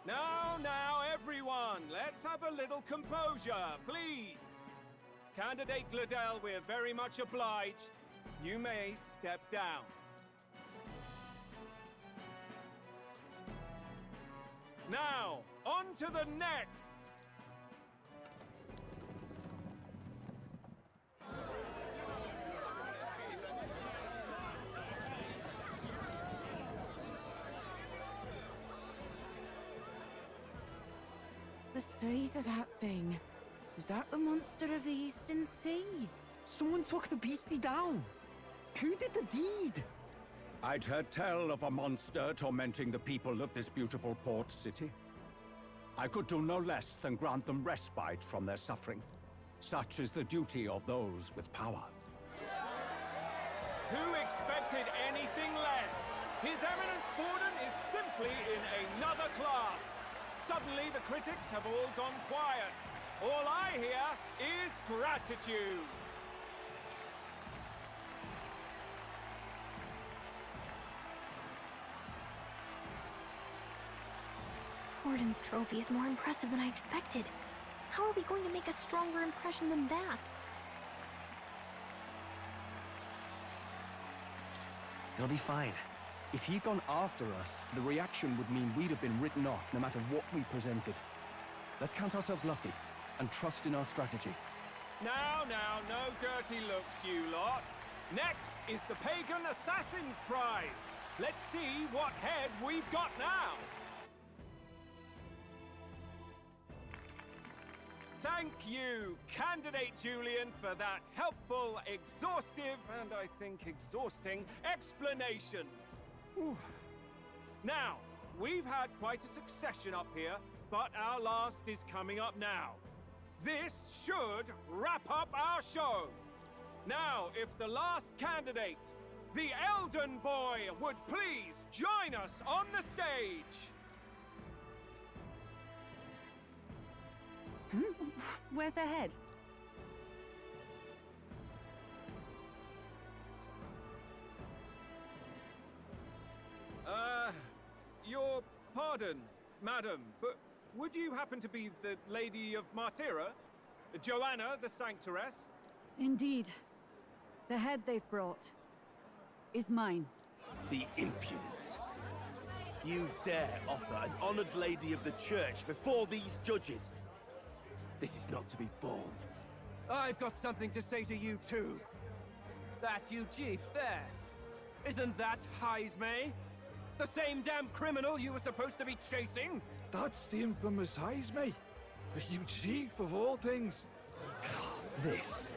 Now, everyone, let's have a little composure, please. Candidate Glodell, we're very much obliged. You may step down. Now, on to the next! The size of that thing. Is that the monster of the Eastern Sea? Someone took the beastie down. Who did the deed? I'd heard tell of a monster tormenting the people of this beautiful port city. I could do no less than grant them respite from their suffering. Such is the duty of those with power. Who expected anything less? His Eminence Borden is simply in another class. Suddenly, the critics have all gone quiet. All I hear is gratitude. Warden's trophy is more impressive than I expected. How are we going to make a stronger impression than that? You'll be fine. If he'd gone after us, the reaction would mean we'd have been written off no matter what we presented. Let's count ourselves lucky and trust in our strategy. Now, no dirty looks, you lot. Next is the Pagan Assassin's Prize. Let's see what head we've got now. Thank you, Candidate Julian, for that helpful, exhaustive, and I think exhausting explanation. Whew. Now, we've had quite a succession up here, but our last is coming up now. This should wrap up our show. Now, if the last candidate, the Elden Boy, would please join us on the stage. Where's their head? Your pardon, madam, but would you happen to be the Lady of Martyra? Joanna, the Sanctoress? Indeed. The head they've brought is mine. The impudence. You dare offer an honored lady of the church before these judges? This is not to be borne. I've got something to say to you too. That you chief there. Isn't that Heismay? The same damn criminal you were supposed to be chasing? That's the infamous Heismay. You chief of all things. This.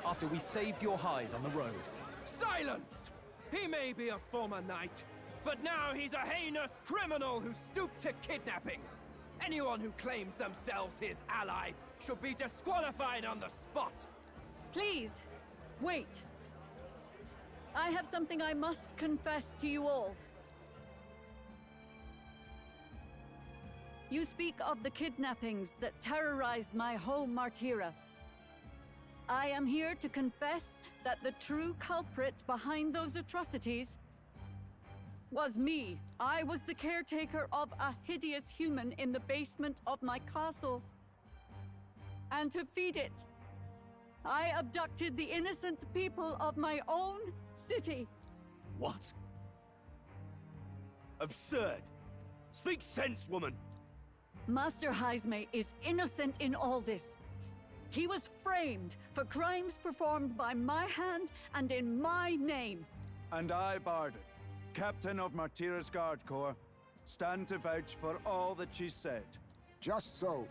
After we saved your hide on the road. Silence! He may be a former knight, but now he's a heinous criminal who stooped to kidnapping. Anyone who claims themselves his ally should be disqualified on the spot. Please, wait. I have something I must confess to you all. You speak of the kidnappings that terrorized my home, Martyra. I am here to confess that the true culprit behind those atrocities was me. I was the caretaker of a hideous human in the basement of my castle. And to feed it, I abducted the innocent people of my own city. What? Absurd! Speak sense, woman! Master Heismay is innocent in all this. He was framed for crimes performed by my hand and in my name. And I, Barden, Captain of Martyra's Guard Corps, stand to vouch for all that she said. Just so.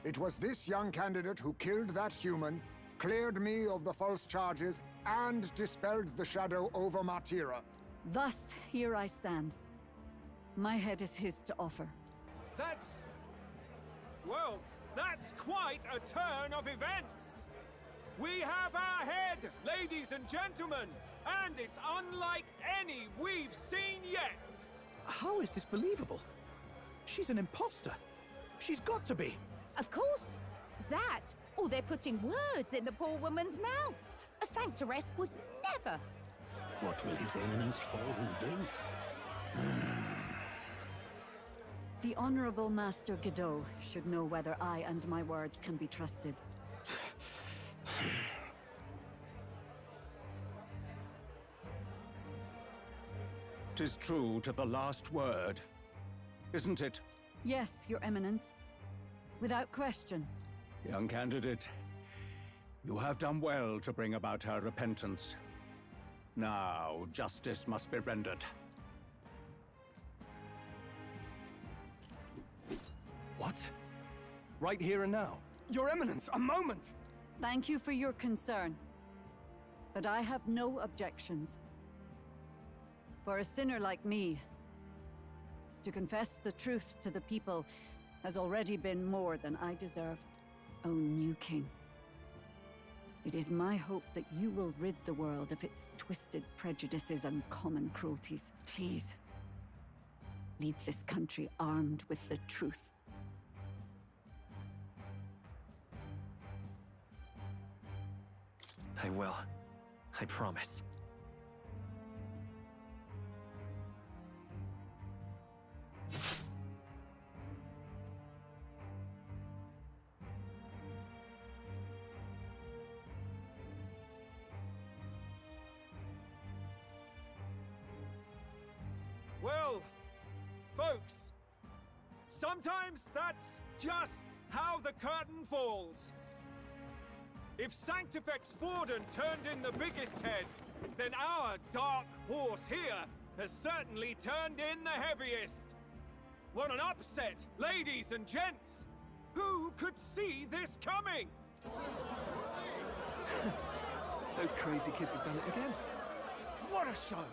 It was this young candidate who killed that human, cleared me of the false charges, and dispelled the shadow over Martyra. Thus, here I stand. My head is his to offer. That's... well, that's quite a turn of events. We have our head, ladies and gentlemen, and it's unlike any we've seen yet. How is this believable? She's an imposter. She's got to be. Of course. That, or they're putting words in the poor woman's mouth. A Sanctoress would never. What will His Eminence Forden do? The Honorable Master Godot should know whether I and my words can be trusted. 'Tis true to the last word, isn't it? Yes, Your Eminence. Without question. Young candidate, you have done well to bring about her repentance. Now, justice must be rendered. What? Right here and now? Your Eminence, a moment! Thank you for your concern. But I have no objections. For a sinner like me, to confess the truth to the people has already been more than I deserve. O new king, it is my hope that you will rid the world of its twisted prejudices and common cruelties. Please, Lead this country armed with the truth. I will. I promise. Well, folks, sometimes that's just how the curtain falls. If Sanctifex Forden turned in the biggest head, then our dark horse here has certainly turned in the heaviest. What an upset, ladies and gents! Who could see this coming? Those crazy kids have done it again. What a show!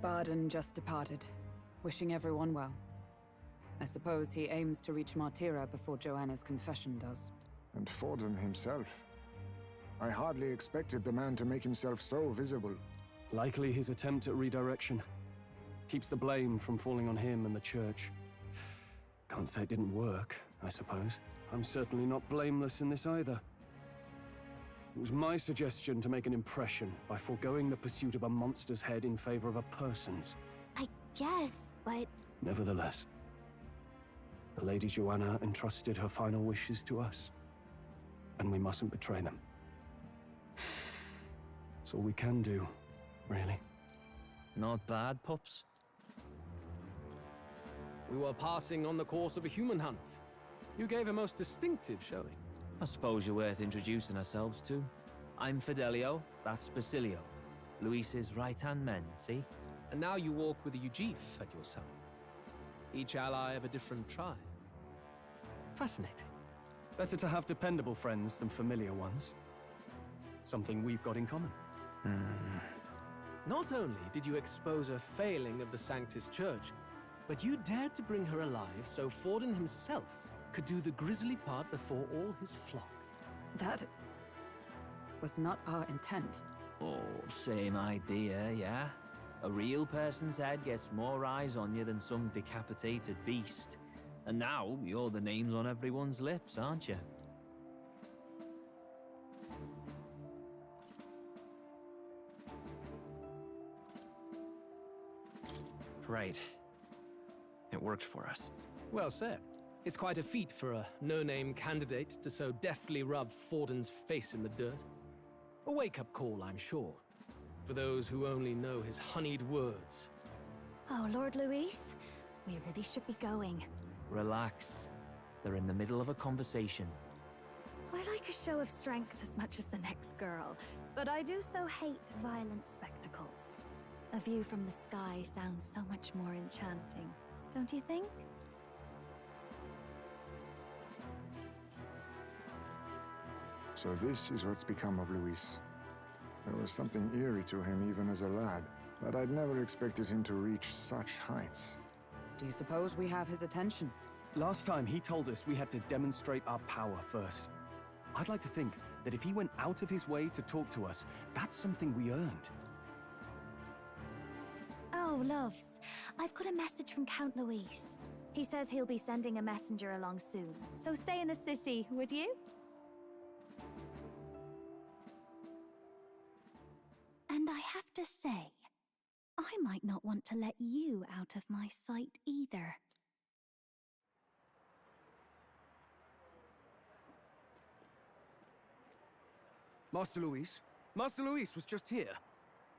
Barden just departed, wishing everyone well. I suppose he aims to reach Martira before Joanna's confession does. And Forden himself. I hardly expected the man to make himself so visible. Likely his attempt at redirection. Keeps the blame from falling on him and the church. Can't say it didn't work, I suppose. I'm certainly not blameless in this either. It was my suggestion to make an impression by foregoing the pursuit of a monster's head in favor of a person's. I guess, but... Nevertheless, the Lady Joanna entrusted her final wishes to us, and we mustn't betray them. It's all we can do, really. Not bad, pups. We were passing on the course of a human hunt. You gave a most distinctive showing. I suppose you're worth introducing ourselves to. I'm Fidelio, that's Basilio. Luis's right-hand men, see? And now you walk with a Ujif at your side. Each ally of a different tribe. Fascinating. Better to have dependable friends than familiar ones. Something we've got in common. Not only did you expose a failing of the Sanctus Church, but you dared to bring her alive so Forden himself could do the grisly part before all his flock. That was not our intent. Oh, same idea, yeah? A real person's head gets more eyes on you than some decapitated beast. And now, you're the names on everyone's lips, aren't you? Right. It worked for us. Well said. It's quite a feat for a no-name candidate to so deftly rub Forden's face in the dirt. A wake-up call, I'm sure, for those who only know his honeyed words. Oh, Lord Luis, we really should be going. Relax. They're in the middle of a conversation. I like a show of strength as much as the next girl, but I do so hate violent spectacles. A view from the sky sounds so much more enchanting, don't you think? So this is what's become of Luis. There was something eerie to him even as a lad, but I'd never expected him to reach such heights. Do you suppose we have his attention? Last time he told us we had to demonstrate our power first. I'd like to think that if he went out of his way to talk to us, that's something we earned. Oh, loves, I've got a message from Count Luis. He says he'll be sending a messenger along soon, so stay in the city, would you? And I have to say, I might not want to let you out of my sight either. Master Luis? Master Luis was just here.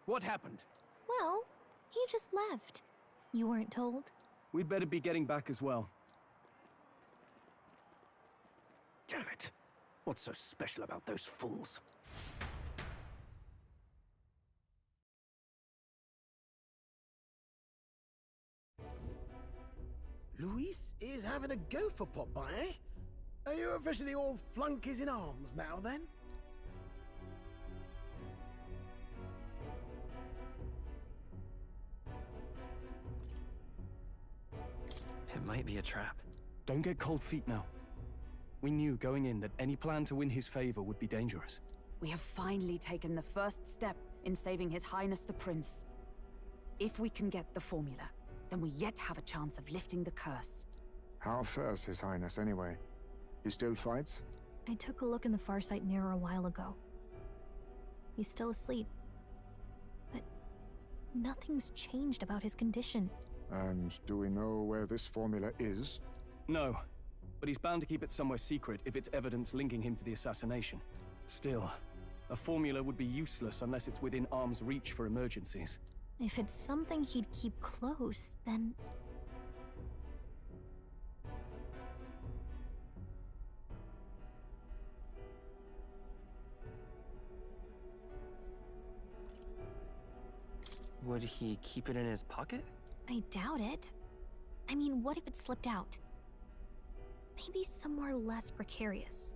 What happened? Well, he just left. You weren't told? We'd better be getting back as well. Damn it. What's so special about those fools? Luis is having a go for Popeye, eh? Are you officially all flunkies in arms now, then? might be a trap. Don't get cold feet now. We knew going in that any plan to win his favor would be dangerous. We have finally taken the first step in saving His Highness the Prince. If we can get the formula, then we yet have a chance of lifting the curse. How fares His Highness, anyway? He still fights? I took a look in the Farsight mirror a while ago. He's still asleep. But nothing's changed about his condition. And do we know where this formula is? No, but he's bound to keep it somewhere secret if it's evidence linking him to the assassination. Still, a formula would be useless unless it's within arm's reach for emergencies. If it's something he'd keep close, then... Would he keep it in his pocket? I doubt it. I mean, what if it slipped out? Maybe somewhere less precarious.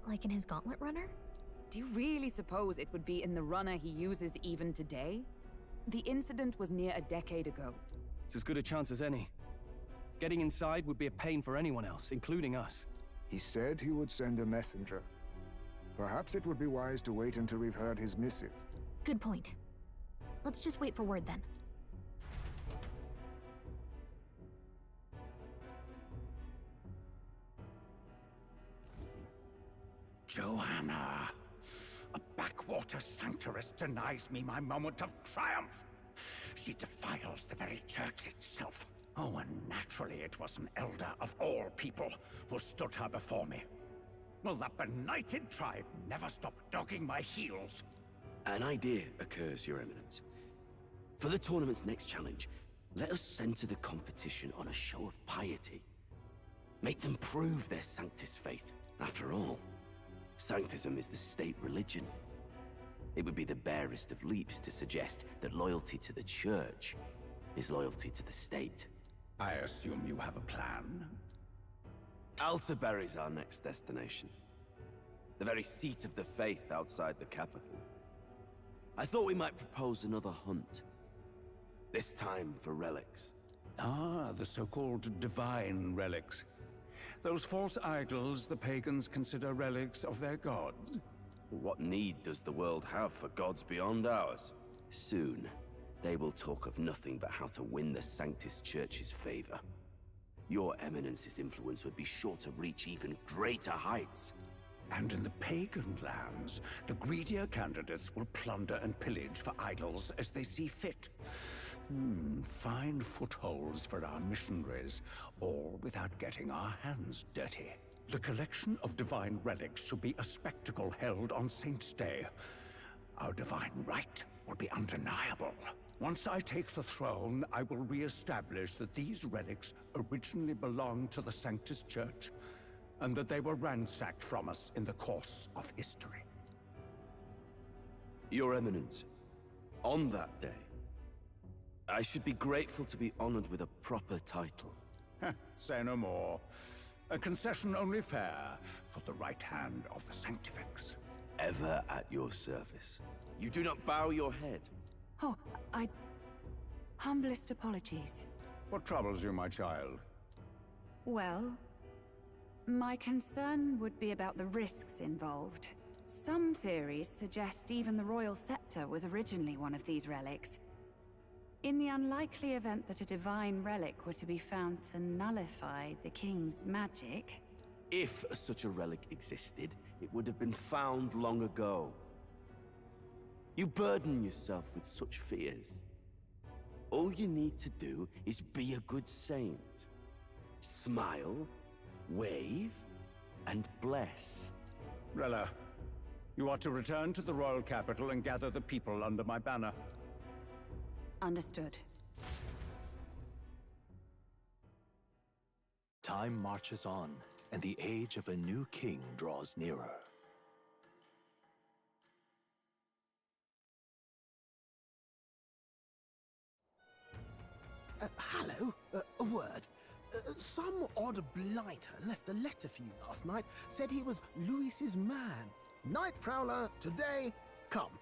Like in his gauntlet runner? Do you really suppose it would be in the runner he uses even today? The incident was near a decade ago. It's as good a chance as any. Getting inside would be a pain for anyone else, including us. He said he would send a messenger. Perhaps it would be wise to wait until we've heard his missive. Good point. Let's just wait for word then. Joanna! A backwater sanctuarist denies me my moment of triumph! She defiles the very church itself. Oh, and naturally it was an elder of all people who stood her before me. Will that benighted tribe never stop dogging my heels? An idea occurs, Your Eminence. For the tournament's next challenge, let us center the competition on a show of piety. Make them prove their Sanctus faith. After all, Sanctism is the state religion. It would be the barest of leaps to suggest that loyalty to the Church is loyalty to the state. I assume you have a plan? Altaberry's our next destination. The very seat of the faith outside the capital. I thought we might propose another hunt. This time for relics. Ah, the so-called divine relics. Those false idols the pagans consider relics of their gods. What need does the world have for gods beyond ours? Soon, they will talk of nothing but how to win the Sanctus Church's favor. Your Eminence's influence would be sure to reach even greater heights. And in the pagan lands, the greedier candidates will plunder and pillage for idols as they see fit. Fine footholds for our missionaries, all without getting our hands dirty. The collection of divine relics should be a spectacle held on Saint's Day. Our divine right will be undeniable. Once I take the throne, I will re-establish that these relics originally belonged to the Sanctus Church, and that they were ransacked from us in the course of history. Your Eminence, on that day, I should be grateful to be honored with a proper title. Say no more. A concession only fair for the right hand of the Sanctifex. Ever at your service. You do not bow your head. Oh, humblest apologies. What troubles you, my child? Well, my concern would be about the risks involved. Some theories suggest even the royal scepter was originally one of these relics. In the unlikely event that a divine relic were to be found to nullify the king's magic... If such a relic existed, it would have been found long ago. You burden yourself with such fears. All you need to do is be a good saint. Smile, wave, and bless. Rella, you are to return to the royal capital and gather the people under my banner. Understood. Time marches on, and the age of a new king draws nearer. Hello? A word. Some odd blighter left a letter for you last night. Said he was Louis's man. Night Prowler, today, come.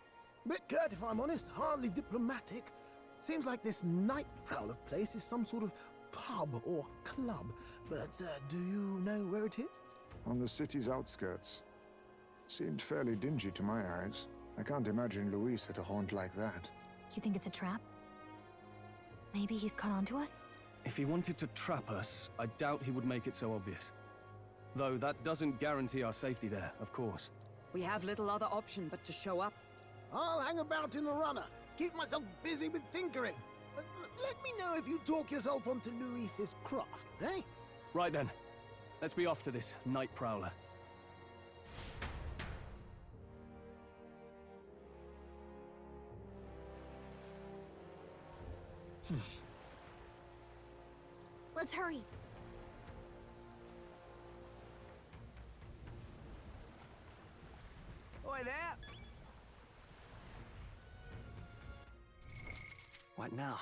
Bit curt if I'm honest, hardly diplomatic. Seems like this Night Prowler place is some sort of pub or club, but do you know where it is? On the city's outskirts. Seemed fairly dingy to my eyes. I can't imagine Luis at a haunt like that. You think it's a trap? Maybe he's caught on to us? If he wanted to trap us, I doubt he would make it so obvious. Though that doesn't guarantee our safety there, of course. We have little other option but to show up. I'll hang about in the runner. Keep myself busy with tinkering. Let me know if you talk yourself onto Luis's craft, eh? Right then. Let's be off to this night prowler. Let's hurry. Oi there! What now?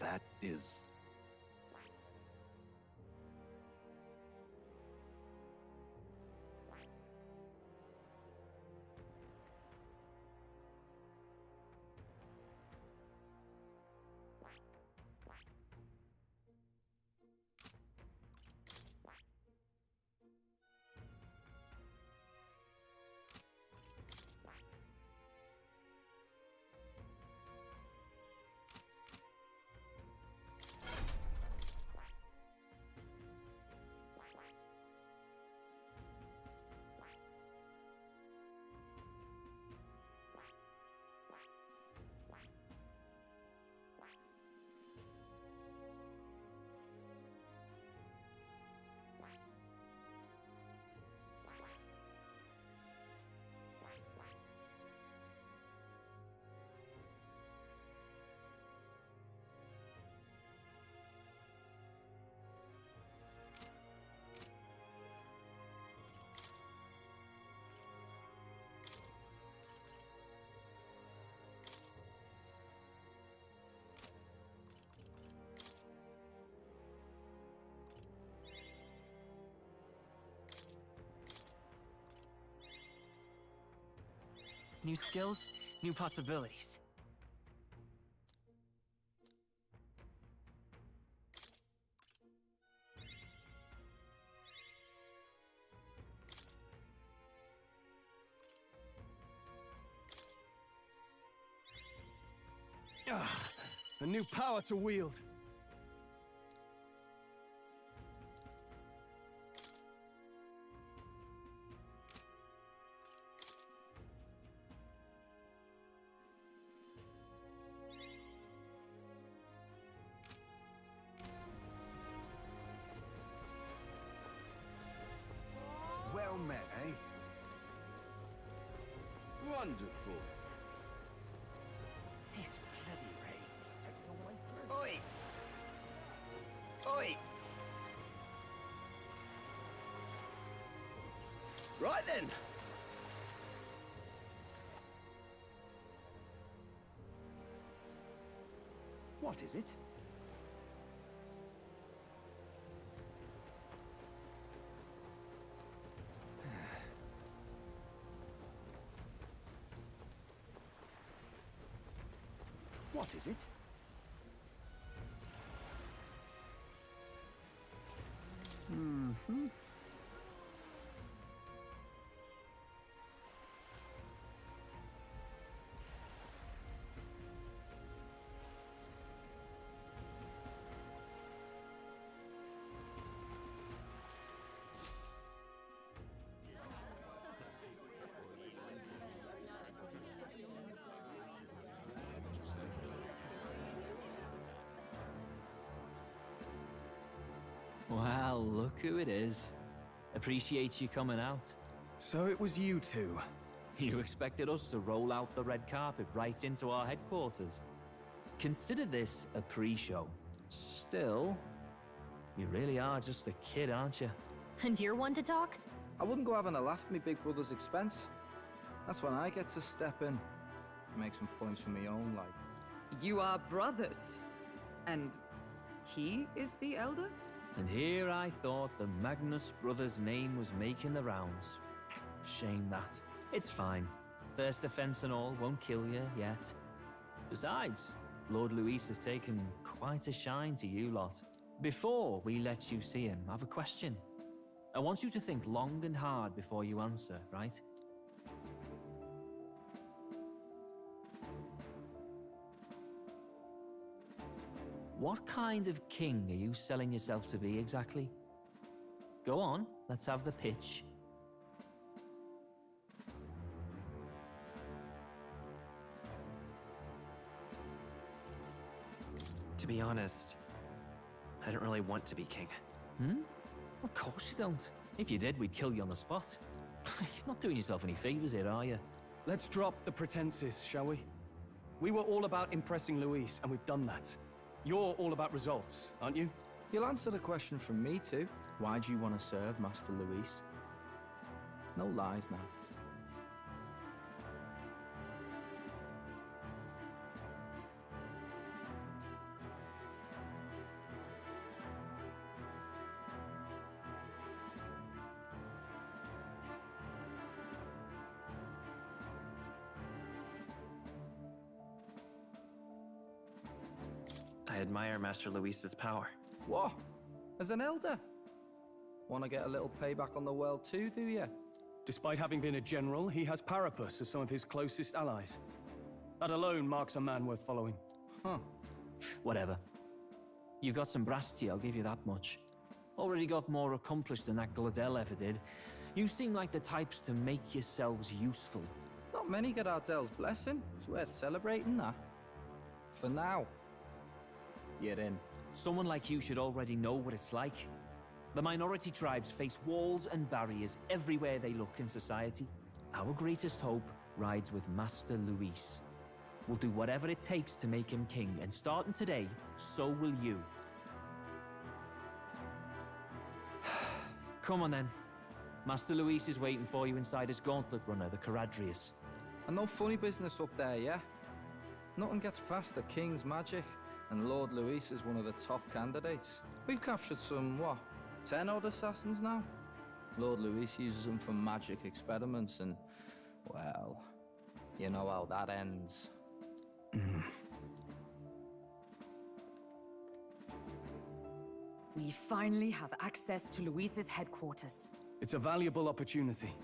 That is... New skills, new possibilities. A new power to wield. Well met, eh? Wonderful. This bloody rain set your way through. Oi! Oi! Right then. What is it? What is it? Mm-hmm. Well, look who it is. Appreciate you coming out. So it was you two. You expected us to roll out the red carpet right into our headquarters? Consider this a pre-show. Still, you really are just a kid, aren't you? And you're one to talk? I wouldn't go having a laugh at me big brother's expense. That's when I get to step in. Make some points for my own life. You are brothers. And he is the elder? And here I thought the Magnus brothers' name was making the rounds. Shame that. It's fine. First offense and all won't kill you yet. Besides, Lord Luis has taken quite a shine to you lot. Before we let you see him, I have a question. I want you to think long and hard before you answer, right? What kind of king are you selling yourself to be exactly? Go on, let's have the pitch. To be honest, I don't really want to be king. Hmm? Of course you don't. If you did, we'd kill you on the spot. You're not doing yourself any favors here, are you? Let's drop the pretenses, shall we? We were all about impressing Luis, and we've done that. You're all about results, aren't you? You'll answer the question from me too. Why do you want to serve Master Luis? No lies now. I admire Master Luis's power. What? As an elder? Want to get a little payback on the world too, do you? Despite having been a general, he has Parapus as some of his closest allies. That alone marks a man worth following. Huh. Whatever. You got some brass tea, I'll give you that much. Already got more accomplished than that Gladel ever did. You seem like the types to make yourselves useful. Not many get Ardel's blessing. It's worth celebrating that. For now. You're in. Someone like you should already know what it's like. The minority tribes face walls and barriers everywhere they look in society. Our greatest hope rides with Master Luis. We'll do whatever it takes to make him king, and starting today, so will you. Come on then. Master Luis is waiting for you inside his gauntlet runner, the Caradrius. And no funny business up there, yeah? Nothing gets past the king's magic, and Lord Luis is one of the top candidates. We've captured some, what, 10 odd assassins now? Lord Luis uses them for magic experiments, and, well, you know how that ends. We finally have access to Luis's headquarters. It's a valuable opportunity.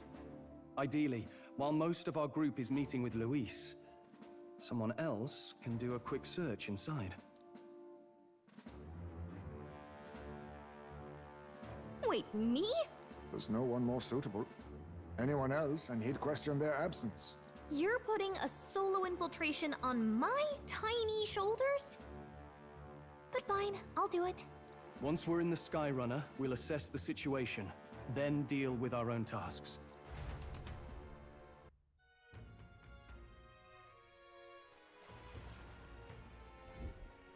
Ideally, while most of our group is meeting with Luis, someone else can do a quick search inside. Wait, me? There's no one more suitable. Anyone else, and he'd question their absence. You're putting a solo infiltration on my tiny shoulders? But fine, I'll do it. Once we're in the Skyrunner, we'll assess the situation, then deal with our own tasks.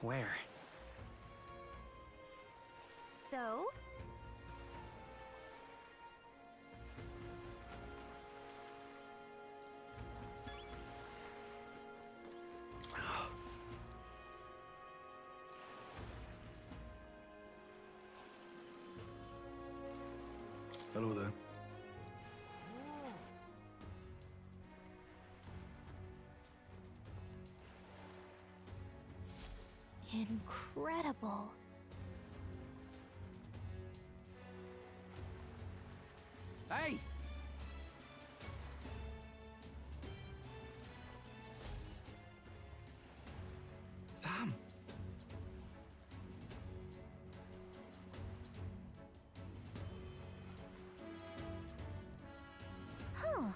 Where? So? Hello there. Incredible. Hey! Sam! Huh.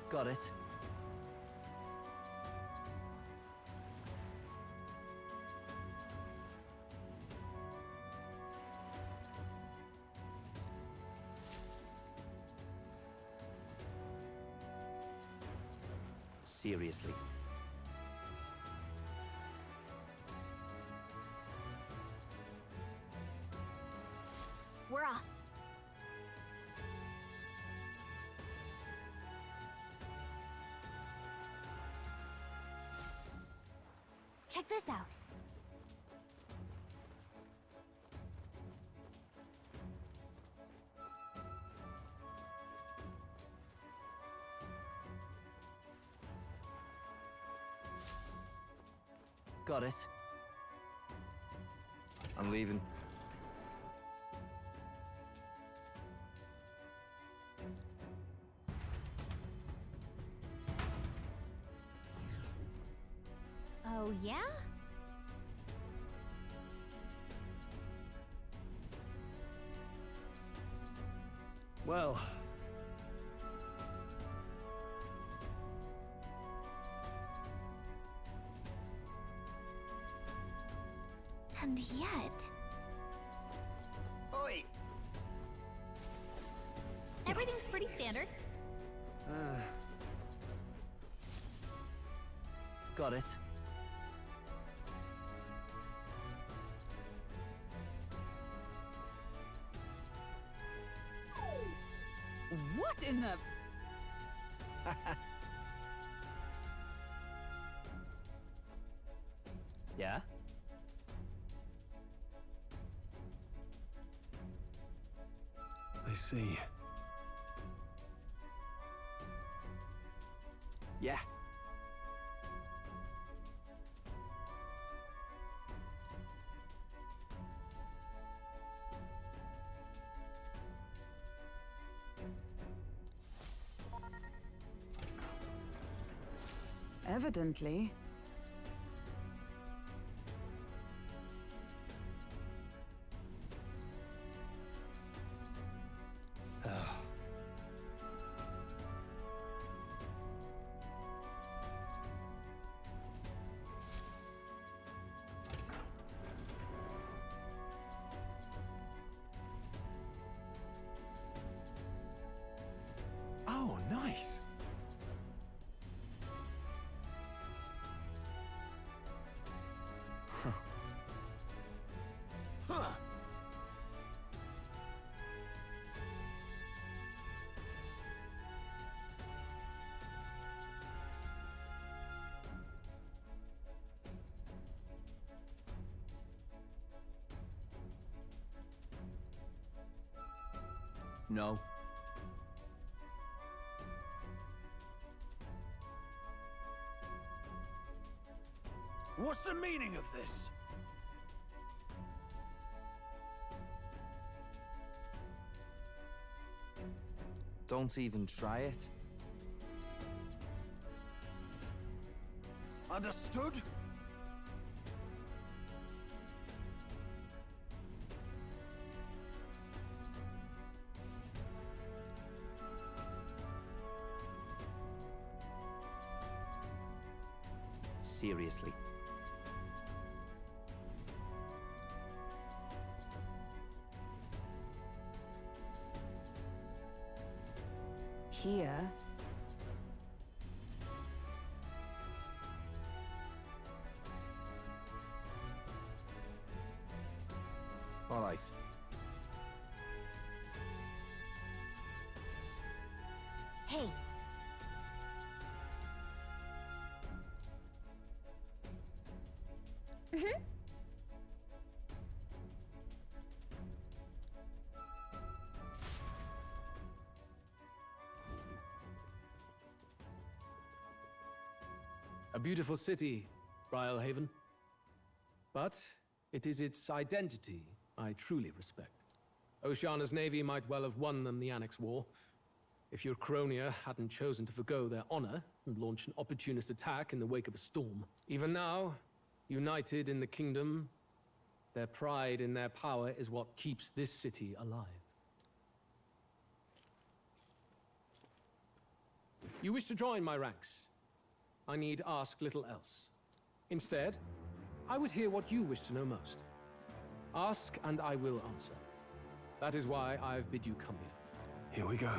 Got it. Seriously. We're off. Check this out. Got it. I'm leaving. Oh, yeah? Well... And yet... Oi! Everything's pretty standard. Got it. What in the... Yeah? I see. Yeah. Evidently. Oh, nice. Huh. No. What's the meaning of this? Don't even try it. Understood? Seriously. Here. All right. Hey. Mm-hmm. A beautiful city, Brialhaven. But it is its identity I truly respect. Oceana's navy might well have won them the Annex War, if your Cronia hadn't chosen to forgo their honor and launch an opportunist attack in the wake of a storm. Even now, united in the kingdom, their pride in their power is what keeps this city alive. You wish to join my ranks. I need ask little else. Instead, I would hear what you wish to know most. Ask and I will answer. That is why I've bid you come here. Here we go.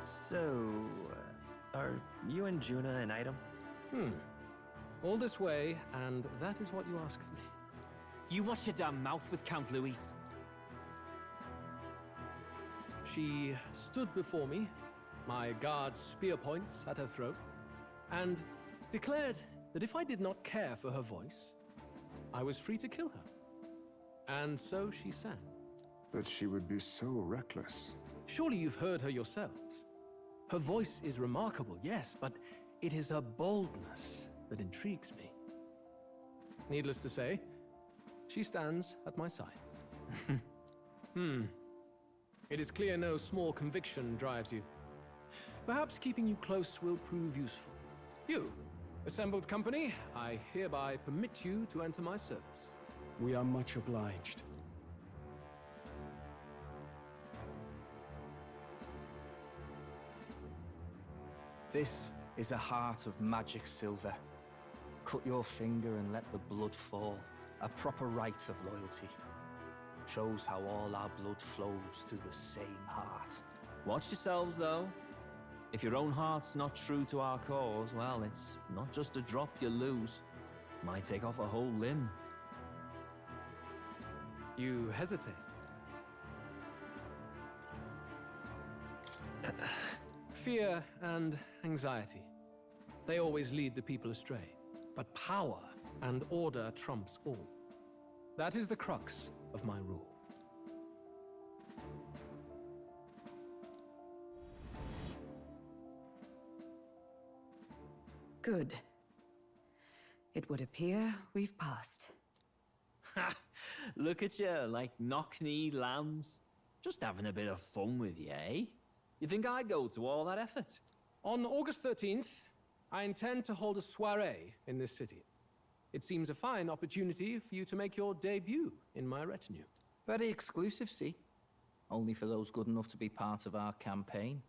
So, are you and Juna an item? All this way, and that is what you ask of me. You watch your damn mouth with Count Louise. She stood before me, my guard's spear points at her throat, and declared that if I did not care for her voice, I was free to kill her. And so she sang. That she would be so reckless. Surely you've heard her yourselves. Her voice is remarkable, yes, but it is her boldness that intrigues me. Needless to say, she stands at my side. It is clear no small conviction drives you. Perhaps keeping you close will prove useful. You, assembled company, I hereby permit you to enter my service. We are much obliged. This is a heart of magic silver. Cut your finger and let the blood fall. A proper rite of loyalty. Shows how all our blood flows through the same heart. Watch yourselves, though. If your own heart's not true to our cause, well, it's not just a drop you lose. Might take off a whole limb. You hesitate. Fear and anxiety. They always lead the people astray. But power and order trumps all. That is the crux of my rule. Good. It would appear we've passed. Ha! Look at you, like knock-kneed lambs. Just having a bit of fun with you, eh? You think I'd go to all that effort? On August 13th, I intend to hold a soiree in this city. It seems a fine opportunity for you to make your debut in my retinue. Very exclusive, see? Only for those good enough to be part of our campaign.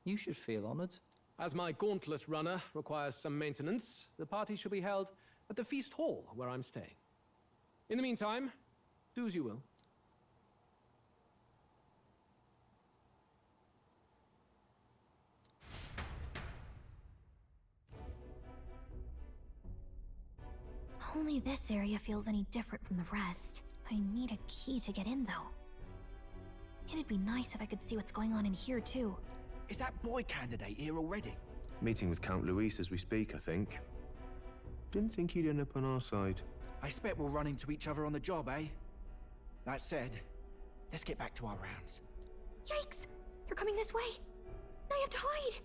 You should feel honored. As my gauntlet runner requires some maintenance, the party shall be held at the feast hall where I'm staying. In the meantime, do as you will. Only this area feels any different from the rest. I need a key to get in, though. It'd be nice if I could see what's going on in here, too. Is that boy candidate here already? Meeting with Count Luis as we speak, I think. Didn't think he'd end up on our side. I expect we'll run into each other on the job, eh? That said, let's get back to our rounds. Yikes! They're coming this way! I have to hide!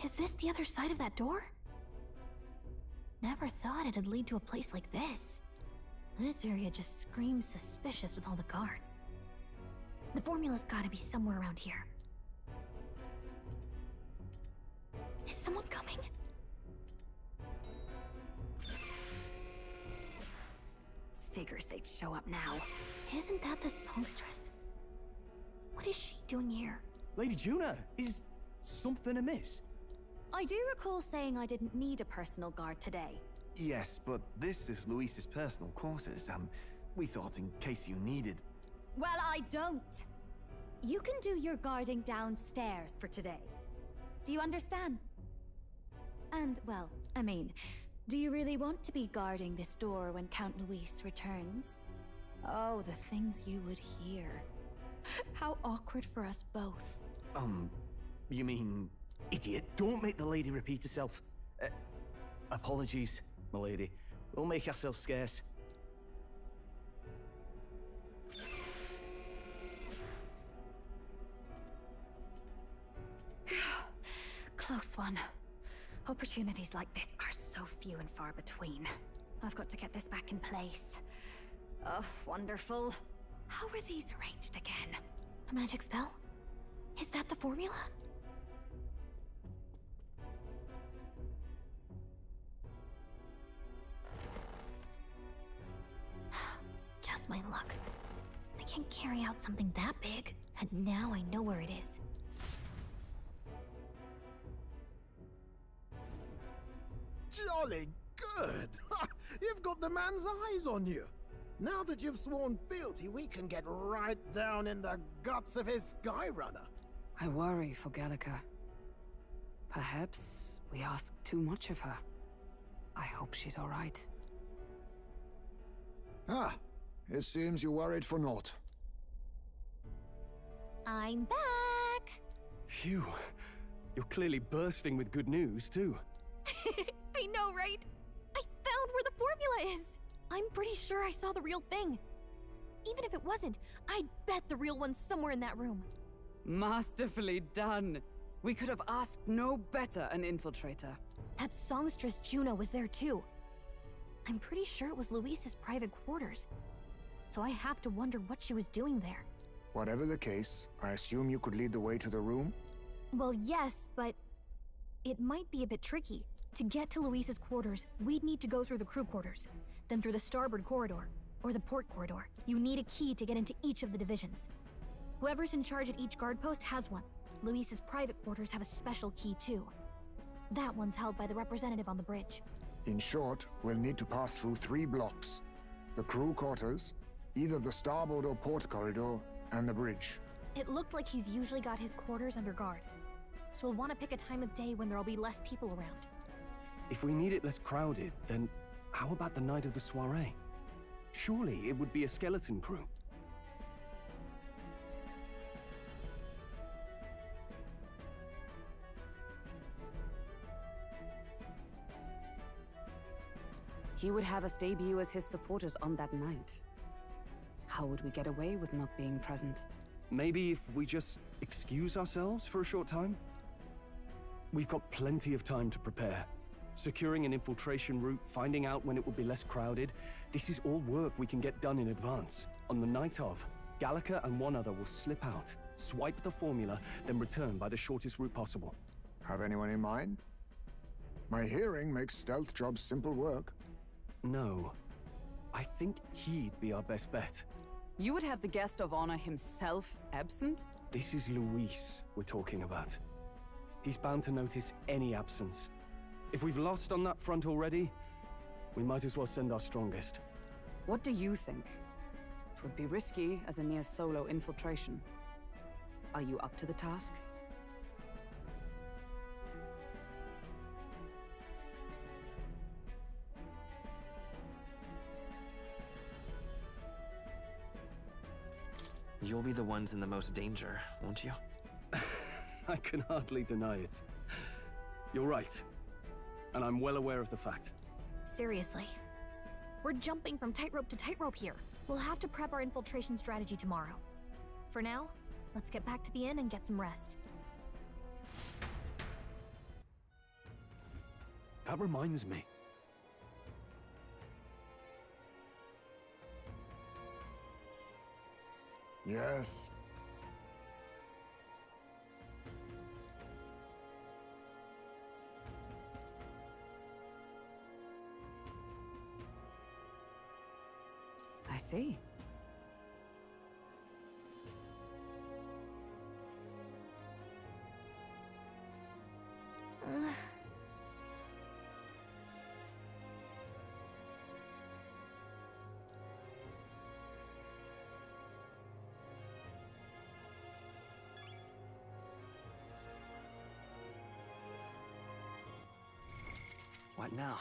Is this the other side of that door? Never thought it'd lead to a place like this. This area just screams suspicious with all the guards. The formula's gotta be somewhere around here. Is someone coming? Figures they'd show up now. Isn't that the songstress? What is she doing here? Lady Juna, is something amiss? I do recall saying I didn't need a personal guard today. Yes, but this is Luis's personal quarters, and we thought in case you needed... Well, I don't. You can do your guarding downstairs for today. Do you understand? And, well, I mean, do you really want to be guarding this door when Count Luis returns? Oh, the things you would hear. How awkward for us both. You mean... Idiot, don't make the lady repeat herself. Apologies, my lady. We'll make ourselves scarce. Close one. Opportunities like this are so few and far between. I've got to get this back in place. Oh, wonderful. How were these arranged again? A magic spell? Is that the formula? Just my luck. I can't carry out something that big, and now I know where it is. Jolly good! You've got the man's eyes on you. Now that you've sworn fealty, we can get right down in the guts of his Skyrunner. I worry for Gallica. Perhaps we ask too much of her. I hope she's all right. Ah, it seems you worried for naught. I'm back! Phew. You're clearly bursting with good news, too. I know, right? I found where the formula is! I'm pretty sure I saw the real thing. Even if it wasn't, I'd bet the real one's somewhere in that room. Masterfully done. We could have asked no better an infiltrator. That songstress Juno was there too. I'm pretty sure it was Luis's private quarters. So I have to wonder what she was doing there. Whatever the case, I assume you could lead the way to the room? Well, yes, but it might be a bit tricky. To get to Luis's quarters, we'd need to go through the crew quarters, then through the starboard corridor, or the port corridor. You need a key to get into each of the divisions. Whoever's in charge at each guard post has one. Luis's private quarters have a special key too. That one's held by the representative on the bridge. In short, we'll need to pass through 3 blocks. The crew quarters, either the starboard or port corridor, and the bridge. It looked like he's usually got his quarters under guard. So we'll want to pick a time of day when there'll be less people around. If we need it less crowded, then how about the night of the soiree? Surely it would be a skeleton crew. He would have us debut as his supporters on that night. How would we get away with not being present? Maybe if we just excuse ourselves for a short time? We've got plenty of time to prepare. Securing an infiltration route, finding out when it will be less crowded, this is all work we can get done in advance. On the night of, Gallica and one other will slip out, swipe the formula, then return by the shortest route possible. Have anyone in mind? My hearing makes stealth jobs simple work. No. I think he'd be our best bet. You would have the guest of honor himself absent? This is Luis we're talking about. He's bound to notice any absence. If we've lost on that front already, we might as well send our strongest. What do you think? It would be risky as a near solo infiltration. Are you up to the task? You'll be the ones in the most danger, won't you? I can hardly deny it. You're right. And I'm well aware of the fact. Seriously. We're jumping from tightrope to tightrope here. We'll have to prep our infiltration strategy tomorrow. For now, let's get back to the inn and get some rest. That reminds me. Yes. I see. What now?